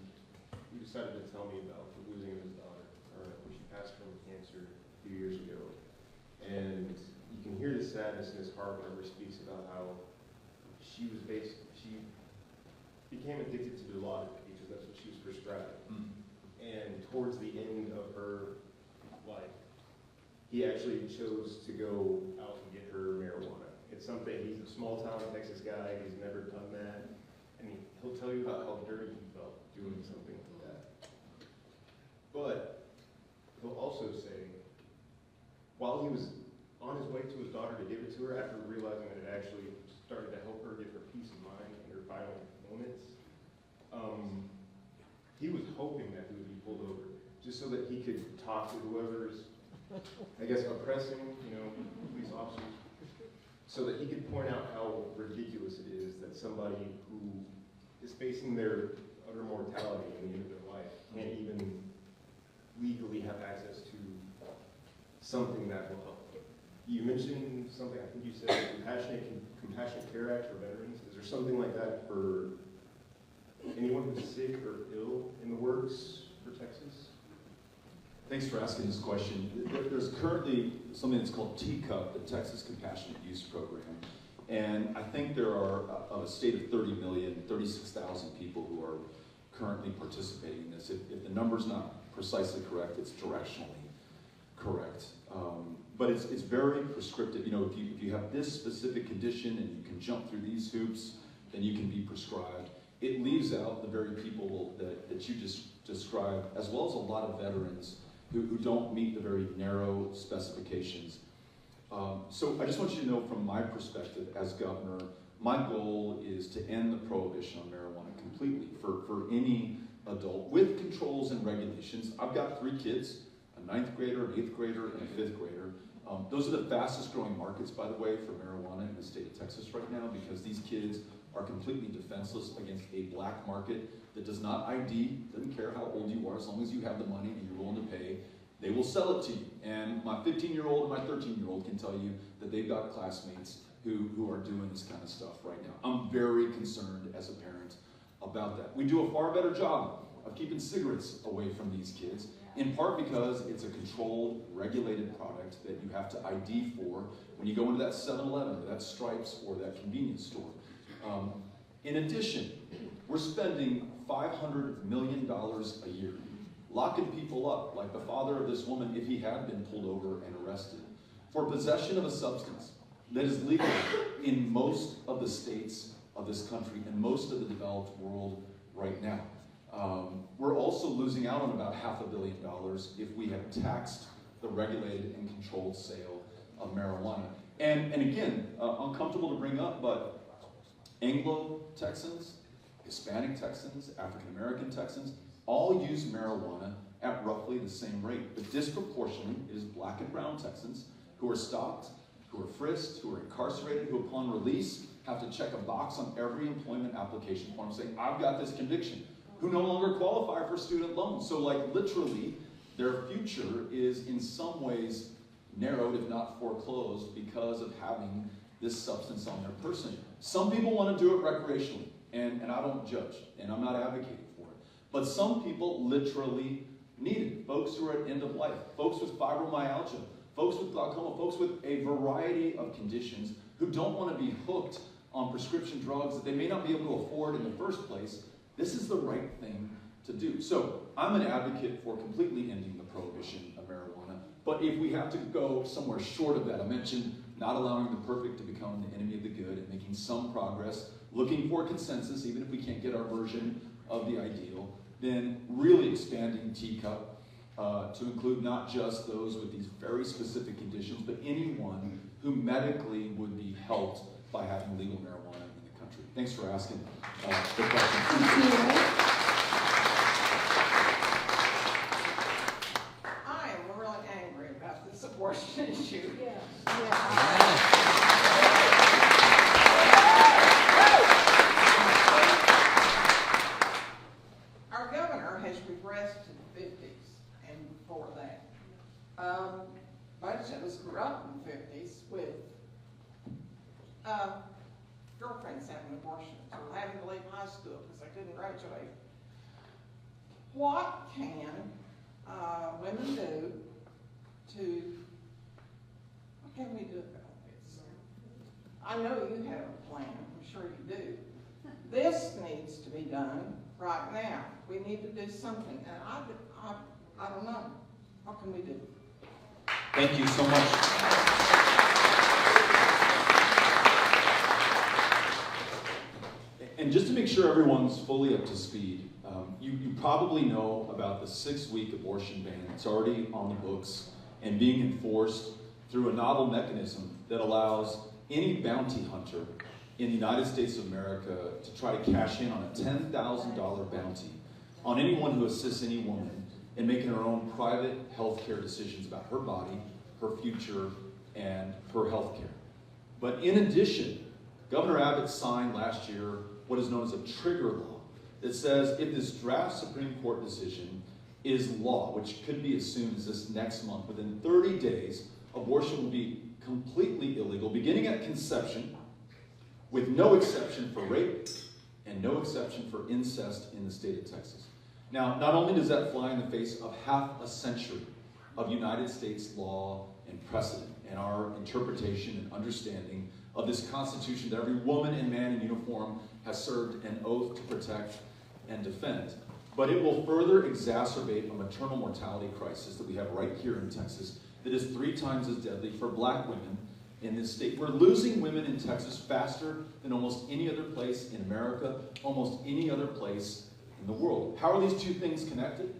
S5: who decided to tell me about the losing of his daughter. She passed from cancer a few years ago. And you can hear the sadness in his heart whenever he speaks about how she became addicted to Dilaudid because that's what she was prescribed. And towards the end of her life, he actually chose to go out and get her marijuana. It's something, he's a small town Texas guy, he's never done that. And he'll tell you about how dirty he felt doing something like that. But he'll also say, while he was on his way to his daughter to give it to her, after realizing that it actually started to help her get her peace of mind in her final moments, he was hoping that he would be pulled over, just so that he could talk to whoever's, I guess, oppressing, police officers, so that he could point out how ridiculous it is that somebody who is facing their utter mortality in the end of their life can't even legally have access to something that will help. You mentioned something, I think you said Compassionate Care Act for veterans. Is there something like that for anyone who's sick or ill in the works for Texas?
S1: Thanks for asking this question. There's currently something that's called TCUP, the Texas Compassionate Use Program. And I think there are, of a state of 30 million, 36,000 people who are currently participating in this. If the number's not precisely correct, it's directionally correct. But it's very prescriptive. If you have this specific condition and you can jump through these hoops, then you can be prescribed. It leaves out the very people that you just described, as well as a lot of veterans who don't meet the very narrow specifications. So I just want you to know from my perspective as governor, my goal is to end the prohibition on marijuana completely for any adult with controls and regulations. I've got 3 kids, a 9th grader, an 8th grader, and a 5th grader. Those are the fastest growing markets, by the way, for marijuana in the state of Texas right now, because these kids are completely defenseless against a black market that does not ID, doesn't care how old you are, as long as you have the money and you're willing to pay, they will sell it to you. And my 15-year-old and my 13-year-old can tell you that they've got classmates who are doing this kind of stuff right now. I'm very concerned as a parent about that. We do a far better job of keeping cigarettes away from these kids, in part because it's a controlled, regulated product that you have to ID for when you go into that 7-Eleven or that Stripes or that convenience store. In addition, we're spending $500 million a year locking people up, like the father of this woman, if he had been pulled over and arrested, for possession of a substance that is legal in most of the states of this country and most of the developed world right now. We're also losing out on about $500 million if we have taxed the regulated and controlled sale of marijuana. And again, uncomfortable to bring up, but Anglo-Texans, Hispanic Texans, African-American Texans, all use marijuana at roughly the same rate. But disproportionately is black and brown Texans who are stopped, who are frisked, who are incarcerated, who upon release have to check a box on every employment application form saying, I've got this conviction, who no longer qualify for student loans. So literally, their future is in some ways narrowed, if not foreclosed, because of having this substance on their person. Some people want to do it recreationally, and I don't judge, and I'm not advocating for it. But some people literally need it. Folks who are at end of life, folks with fibromyalgia, folks with glaucoma, folks with a variety of conditions who don't want to be hooked on prescription drugs that they may not be able to afford in the first place. This is the right thing to do. So I'm an advocate for completely ending the prohibition of marijuana. But if we have to go somewhere short of that, I mentioned not allowing the perfect to become the enemy of the good and making some progress, looking for consensus, even if we can't get our version of the ideal, then really expanding teacup to include not just those with these very specific conditions, but anyone who medically would be helped by having legal marijuana in the country. Thanks for asking the question.
S6: I am really angry about this abortion issue. Our governor has regressed to the 50s and before that. Most of us grew up in the 50s with girlfriends having abortions or having to leave high school because they couldn't graduate. What can women do what can we do about this? I know you have a plan, I'm sure you do. This needs to be done right now. We need to do something, and I don't know. What can we do?
S1: Thank you so much. And just to make sure everyone's fully up to speed, you probably know about the 6-week abortion ban that's already on the books and being enforced through a novel mechanism that allows any bounty hunter in the United States of America to try to cash in on a $10,000 bounty on anyone who assists any woman in making her own private health care decisions about her body, her future, and her health care. But in addition, Governor Abbott signed last year what is known as a trigger law that says if this draft Supreme Court decision is law, which could be as soon as this next month, within 30 days, abortion will be completely illegal, beginning at conception, with no exception for rape and no exception for incest in the state of Texas. Now, not only does that fly in the face of half a century of United States law and precedent and our interpretation and understanding of this Constitution that every woman and man in uniform has served an oath to protect and defend, but it will further exacerbate a maternal mortality crisis that we have right here in Texas that is 3 times as deadly for black women in this state. We're losing women in Texas faster than almost any other place in America, almost any other place in the world. How are these two things connected?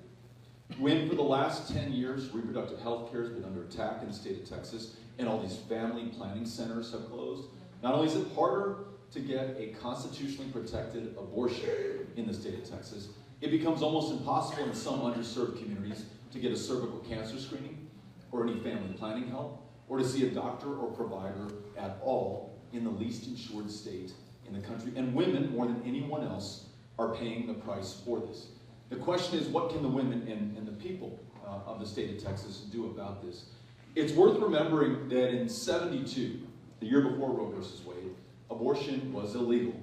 S1: When for the last 10 years, reproductive health care has been under attack in the state of Texas, and all these family planning centers have closed, not only is it harder to get a constitutionally protected abortion in the state of Texas, it becomes almost impossible in some underserved communities to get a cervical cancer screening or any family planning help, or to see a doctor or provider at all in the least insured state in the country. And women, more than anyone else, are paying the price for this. The question is, what can the women and the people of the state of Texas do about this? It's worth remembering that in '72, the year before Roe versus Wade, abortion was illegal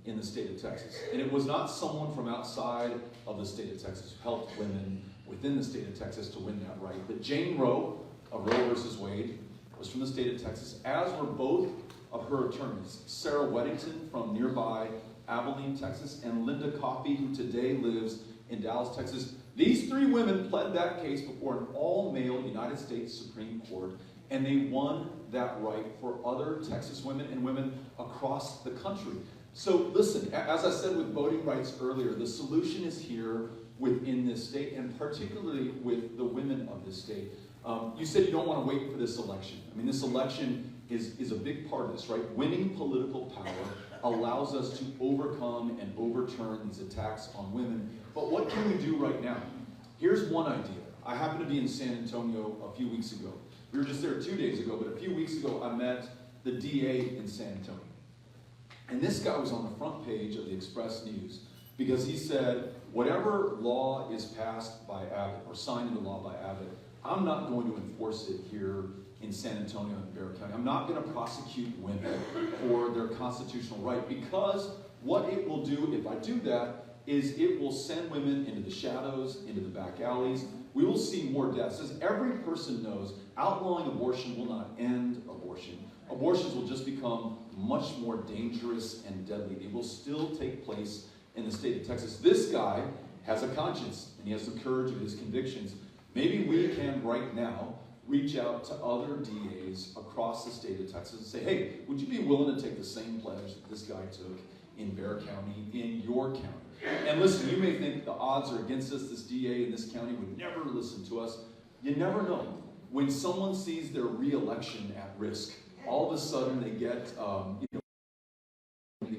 S1: in the state of Texas. And it was not someone from outside of the state of Texas who helped women within the state of Texas to win that right. But Jane Roe, of Roe versus Wade, was from the state of Texas, as were both of her attorneys, Sarah Weddington from nearby Abilene, Texas, and Linda Coffey, who today lives in Dallas, Texas. These 3 women pled that case before an all-male United States Supreme Court, and they won that right for other Texas women and women across the country. So listen, as I said with voting rights earlier, the solution is here within this state, and particularly with the women of this state. You said you don't want to wait for this election. I mean, this election is a big part of this, right? Winning political power allows us to overcome and overturn these attacks on women. But what can we do right now? Here's one idea. I happened to be in San Antonio a few weeks ago. We were just there 2 days ago, but a few weeks ago I met the DA in San Antonio. And this guy was on the front page of the Express News because he said, whatever law is passed by Abbott or signed into law by Abbott, I'm not going to enforce it here in San Antonio and Barrett County. I'm not going to prosecute women for their constitutional right, because what it will do if I do that is it will send women into the shadows, into the back alleys. We will see more deaths. As every person knows, outlawing abortion will not end abortion. Abortions will just become much more dangerous and deadly. They will still take place in the state of Texas. This guy has a conscience, and he has the courage of his convictions. Maybe we can right now reach out to other DAs across the state of Texas and say, hey, would you be willing to take the same pledge that this guy took in Bexar County, in your county? And listen, you may think the odds are against us. This DA in this county would never listen to us. You never know. When someone sees their re-election at risk, all of a sudden they get that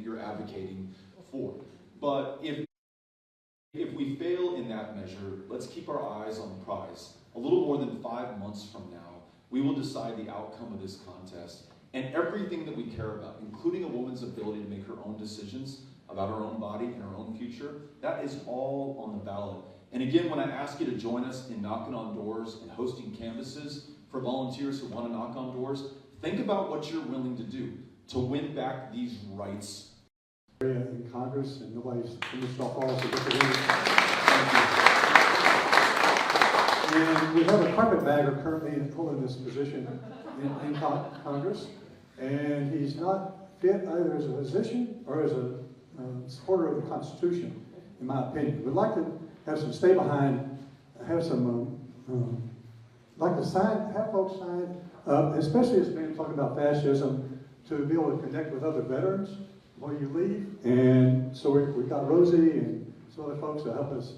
S1: you're advocating for. But if we fail in that measure, let's keep our eyes on the prize. A little more than 5 months from now, we will decide the outcome of this contest. And everything that we care about, including a woman's ability to make her own decisions about her own body and her own future, that is all on the ballot. And again, when I ask you to join us in knocking on doors and hosting canvases for volunteers who want to knock on doors, think about what you're willing to do to win back these rights.
S7: In Congress, and nobody's finished off all, so get the win. And we have a carpetbagger currently holding this position in Congress, and he's not fit either as a physician or as a supporter of the Constitution, in my opinion. We'd like to have some stay behind, have some, like to have folks sign up, especially as men talking about fascism, to be able to connect with other veterans before you leave. And so we've got Rosie and some other folks to help us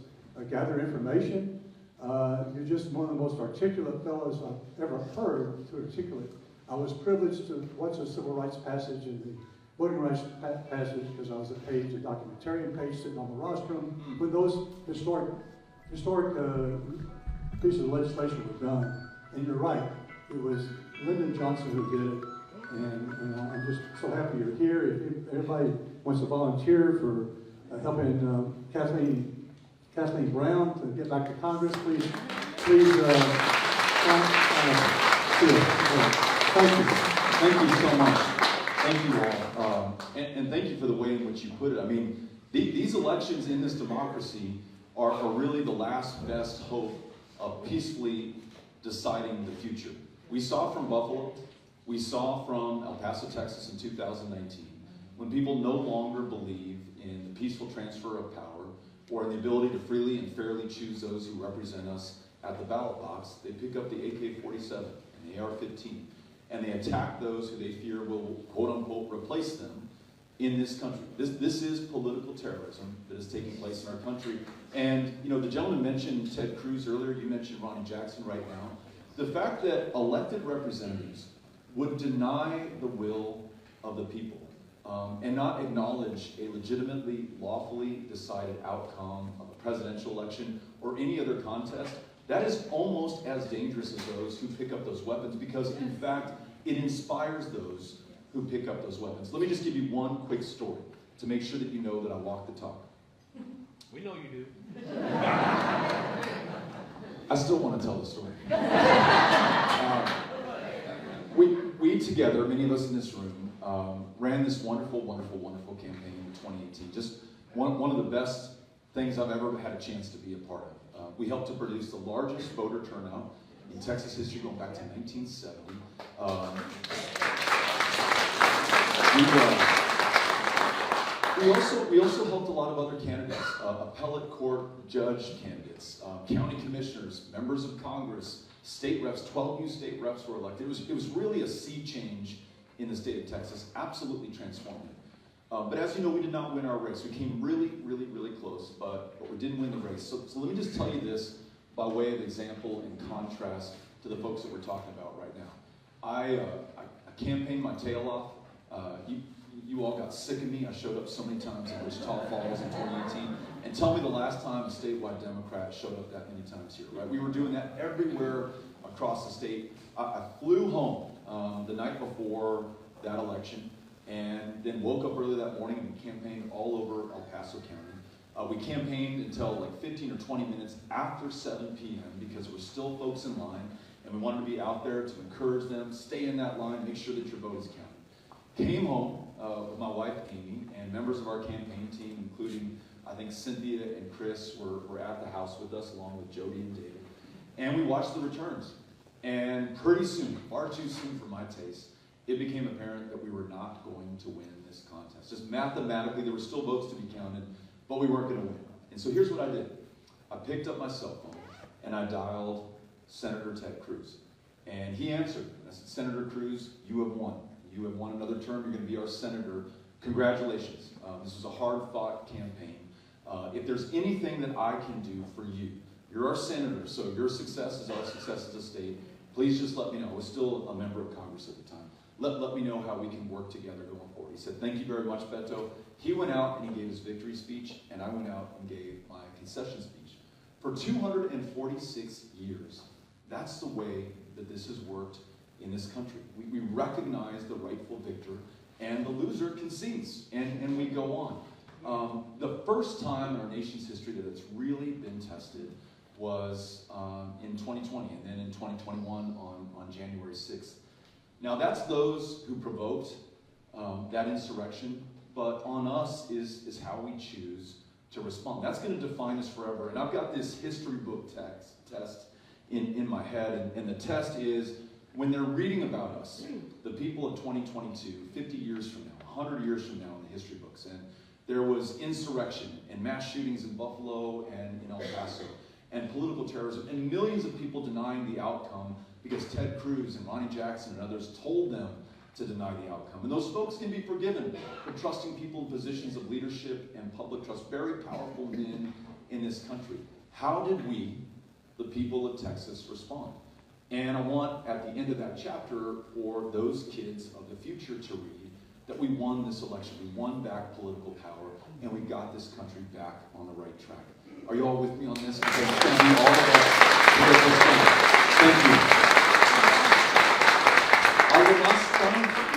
S7: gather information. You're just one of the most articulate fellows I've ever heard to articulate. I was privileged to watch the civil rights passage and the voting rights passage because I was a documentarian page sitting on the rostrum when those historic pieces of legislation were done. And you're right, it was Lyndon Johnson who did it. And I'm just so happy you're here. If everybody wants to volunteer for helping Kathleen Brown to get back to Congress, please thank you.
S1: Thank you so much. Thank you all. And thank you for the way in which you put it. I mean, these elections in this democracy are really the last best hope of peacefully deciding the future. We saw from Buffalo, we saw from El Paso, Texas in 2019, when people no longer believe in the peaceful transfer of power or in the ability to freely and fairly choose those who represent us at the ballot box, they pick up the AK-47 and the AR-15, and they attack those who they fear will, quote-unquote, replace them in this country. This is political terrorism that is taking place in our country. And, you know, the gentleman mentioned Ted Cruz earlier, you mentioned Ronnie Jackson right now. The fact that elected representatives would deny the will of the people and not acknowledge a legitimately, lawfully decided outcome of a presidential election or any other contest, that is almost as dangerous as those who pick up those weapons, because in fact, it inspires those who pick up those weapons. Let me just give you one quick story to make sure that you know that I walk the talk.
S8: We know you do.
S1: I still want to tell the story. We together, many of us in this room, ran this wonderful, wonderful, wonderful campaign in 2018. Just one of the best things I've ever had a chance to be a part of. We helped to produce the largest voter turnout in Texas history going back to 1970. We also helped a lot of other candidates, appellate court judge candidates, county commissioners, members of Congress, state reps. 12 new state reps were elected. It was really a sea change in the state of Texas, absolutely transformative. But as you know, we did not win our race. We came really, really, really close, but we didn't win the race. So let me just tell you this by way of example and contrast to the folks that we're talking about right now. I campaigned my tail off. You all got sick of me. I showed up so many times in Wichita Falls in 2018. And tell me the last time a statewide Democrat showed up that many times here, right? We were doing that everywhere across the state. I flew home the night before that election and then woke up early that morning and campaigned all over El Paso County. We campaigned until like 15 or 20 minutes after 7 p.m. because there were still folks in line, and we wanted to be out there to encourage them, stay in that line, make sure that your vote is counted. Came home with my wife, Amy, and members of our campaign team, including, I think, Cynthia and Chris were at the house with us, along with Jody and David. And we watched the returns. And pretty soon, far too soon for my taste, it became apparent that we were not going to win this contest. Just mathematically, there were still votes to be counted, but we weren't going to win. And so here's what I did. I picked up my cell phone, and I dialed Senator Ted Cruz. And he answered. I said, Senator Cruz, you have won. You have won another term. You're going to be our senator. Congratulations. This was a hard-fought campaign. If there's anything that I can do for you, you're our senator, so your success is our success as a state. Please just let me know. I was still a member of Congress at the time. Let me know how we can work together going forward. He said, thank you very much, Beto. He went out and he gave his victory speech, and I went out and gave my concession speech. For 246 years, that's the way that this has worked in this country. We recognize the rightful victor, and the loser concedes, and we go on. The first time in our nation's history that it's really been tested was in 2020, and then in 2021 on January 6th. Now that's those who provoked that insurrection, but on us is how we choose to respond. That's going to define us forever. And I've got this history book test in my head, and the test is when they're reading about us, the people of 2022, 50 years from now, 100 years from now in the history books, and there was insurrection and mass shootings in Buffalo and in El Paso, and political terrorism, and millions of people denying the outcome because Ted Cruz and Ronnie Jackson and others told them to deny the outcome. And those folks can be forgiven for trusting people in positions of leadership and public trust, very powerful men in this country. How did we, the people of Texas, respond? And I want, at the end of that chapter, for those kids of the future to read that we won this election. We won back political power, and we got this country back on the right track. Are you all with me on this? Because it's going to be all of us to get this done. Thank you.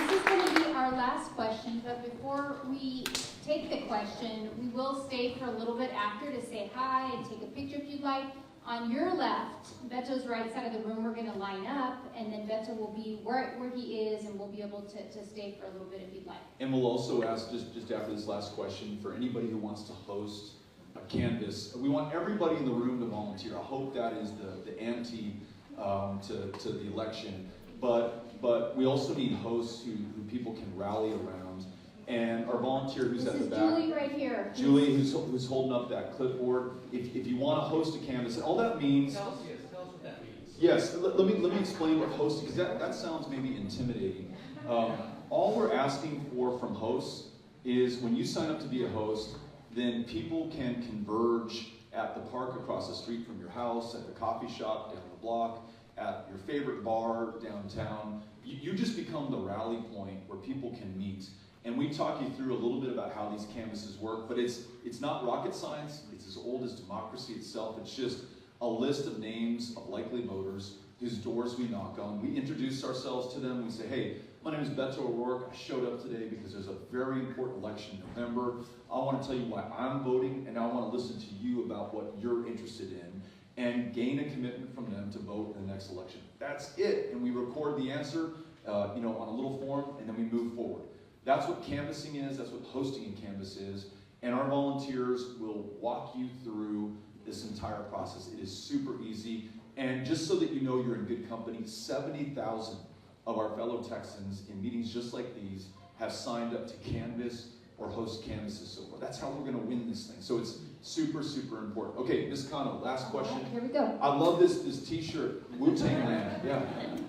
S9: This is going to be our last question, but before we take the question, we will stay for a little bit after to say hi and take a picture if you'd like. On your left, Beto's right side of the room, we're going to line up, and then Beto will be where he is, and we'll be able to stay for a little bit if you'd like.
S1: And we'll also ask, just after this last question, for anybody who wants to host a canvas, we want everybody in the room to volunteer. I hope that is the ante to the election. But we also need hosts who people can rally around. And our volunteer who's at the back.
S9: Julie right here.
S1: Julie, who's holding up that clipboard. If you want to host a canvas, and all that means.
S8: Tell us what that means.
S1: Yes, let me explain what hosting, because that sounds maybe intimidating. All we're asking for from hosts is when you sign up to be a host, then people can converge at the park across the street from your house, at the coffee shop down the block, at your favorite bar downtown. You just become the rally point where people can meet. And we talk you through a little bit about how these canvases work, but it's not rocket science. It's as old as democracy itself. It's just a list of names of likely voters whose doors we knock on. We introduce ourselves to them. We say, hey, my name is Beto O'Rourke. I showed up today because there's a very important election in November. I want to tell you why I'm voting, and I want to listen to you about what you're interested in and gain a commitment from them to vote in the next election. That's it. And we record the answer on a little form, and then we move forward. That's what canvassing is. That's what hosting a canvas is. And our volunteers will walk you through this entire process. It is super easy. And just so that you know you're in good company, 70,000 of our fellow Texans in meetings just like these have signed up to canvass or host canvases so far. That's how we're going to win this thing. So it's super, super important. Okay, Ms. Cano, last question.
S9: Here we go.
S1: I love this T-shirt, Wu-Tang Land. Yeah.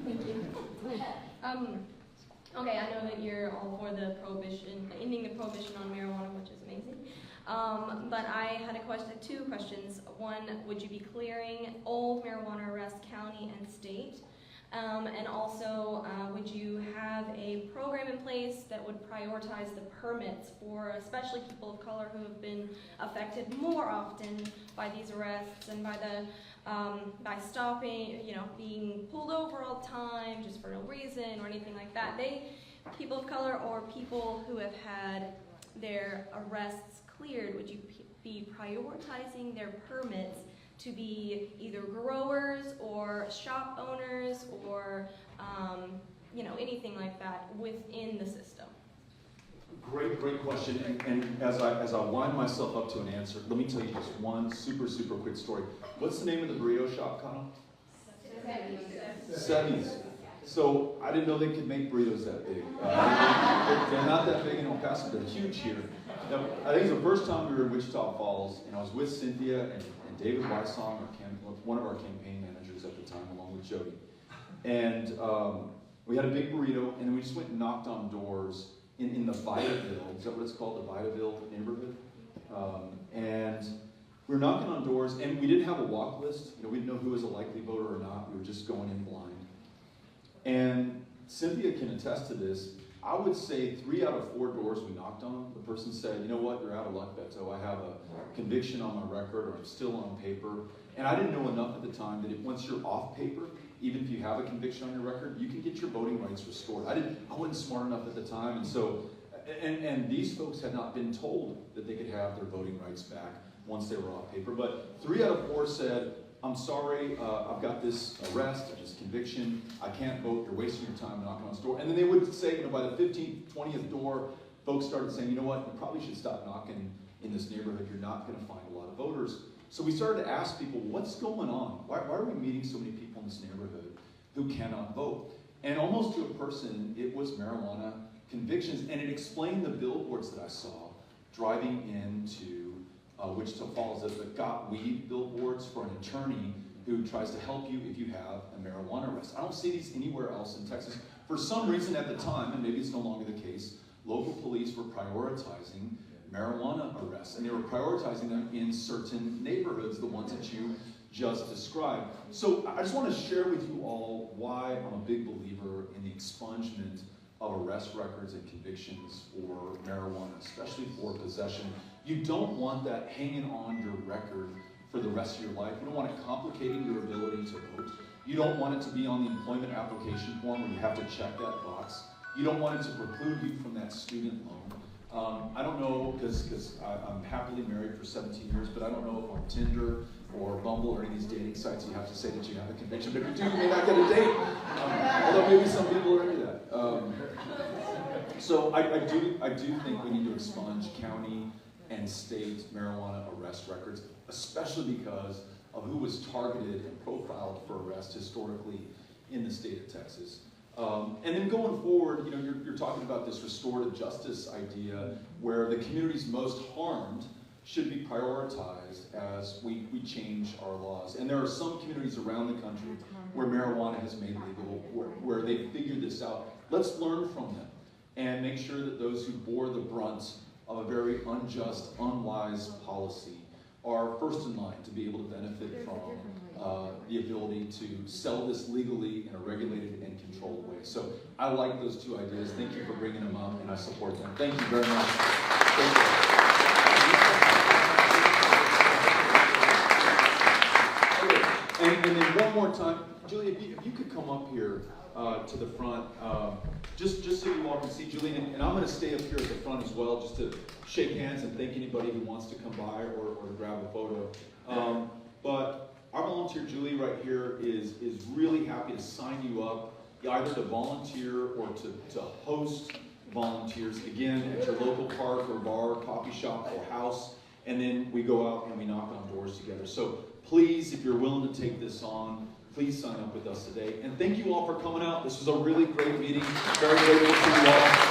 S10: Thank you. Okay, I know that you're all for the prohibition, ending the prohibition on marijuana, which is amazing. But I had two questions. One, would you be clearing all marijuana arrests county and state? And also, would you have a program in place that would prioritize the permits for especially people of color who have been affected more often by these arrests and by the by stopping, being pulled over all the time just for no reason or anything like that? People of color or people who have had their arrests cleared, would you be prioritizing their permits to be either growers or shop owners or anything like that within the system?
S1: Great question. And as I wind myself up to an answer, let me tell you just one super, super quick story. What's the name of the burrito shop, Connell? Sevi's. So I didn't know they could make burritos that big. They're not that big in El Paso. They're huge here. Now, I think it was the first time we were in Wichita Falls, and I was with Cynthia and David Wysong, one of our campaign managers at the time, along with Jody. And we had a big burrito, and then we just went and knocked on doors in the Vitaville. Is that what it's called, the Vitaville neighborhood? And we were knocking on doors, and we didn't have a walk list. You know, we didn't know who was a likely voter or not. We were just going in blind. And Cynthia can attest to this. I would say 3 out of 4 doors we knocked on, the person said, you know what, you're out of luck, Beto. I have a conviction on my record, or I'm still on paper. And I didn't know enough at the time that once you're off paper, even if you have a conviction on your record, you can get your voting rights restored. I wasn't smart enough at the time, and so, and these folks had not been told that they could have their voting rights back once they were off paper. But 3 out of 4 said, I'm sorry, I've got this arrest, this conviction, I can't vote, you're wasting your time knocking on this door. And then they would say, you know, by the 15th, 20th door, folks started saying, you know what, you probably should stop knocking in this neighborhood, you're not gonna find a lot of voters. So we started to ask people, what's going on? Why are we meeting so many people in this neighborhood who cannot vote? And almost to a person, it was marijuana convictions, and it explained the billboards that I saw driving into Wichita Falls, as the Got Weed billboards for an attorney who tries to help you if you have a marijuana arrest. I don't see these anywhere else in Texas. For some reason at the time, and maybe it's no longer the case, local police were prioritizing marijuana arrests, and they were prioritizing them in certain neighborhoods, the ones that you just described. So I just want to share with you all why I'm a big believer in the expungement of arrest records and convictions for marijuana, especially for possession. You don't want that hanging on your record for the rest of your life. You don't want it complicating your ability to vote. You don't want it to be on the employment application form where you have to check that box. You don't want it to preclude you from that student loan. I don't know, because I'm happily married for 17 years, but I don't know if on Tinder or Bumble or any of these dating sites you have to say that you have a conviction. But if you do, you may not get a date. Although maybe some people are into that. So I do think we need to expunge county and state marijuana arrest records, especially because of who was targeted and profiled for arrest historically in the state of Texas. And then going forward, you know, you're talking about this restorative justice idea where the communities most harmed should be prioritized as we change our laws. And there are some communities around the country where marijuana has made legal, where they figured this out. Let's learn from them and make sure that those who bore the brunt of a very unjust, unwise policy are first in line to be able to benefit from the ability to sell this legally in a regulated and controlled way. So I like those 2 ideas. Thank you for bringing them up, and I support them. Thank you very much. Thank you. And then one more time, Julie, if you could come up here to the front, just so you all can see Julie, and I'm going to stay up here at the front as well, just to shake hands and thank anybody who wants to come by or to grab a photo. But our volunteer Julie right here is really happy to sign you up, either to volunteer or to host volunteers, again, at your local park or bar, coffee shop, or house, and then we go out and we knock on doors together. So please, if you're willing to take this on, please sign up with us today. And thank you all for coming out. This was a really great meeting. Very grateful to you all.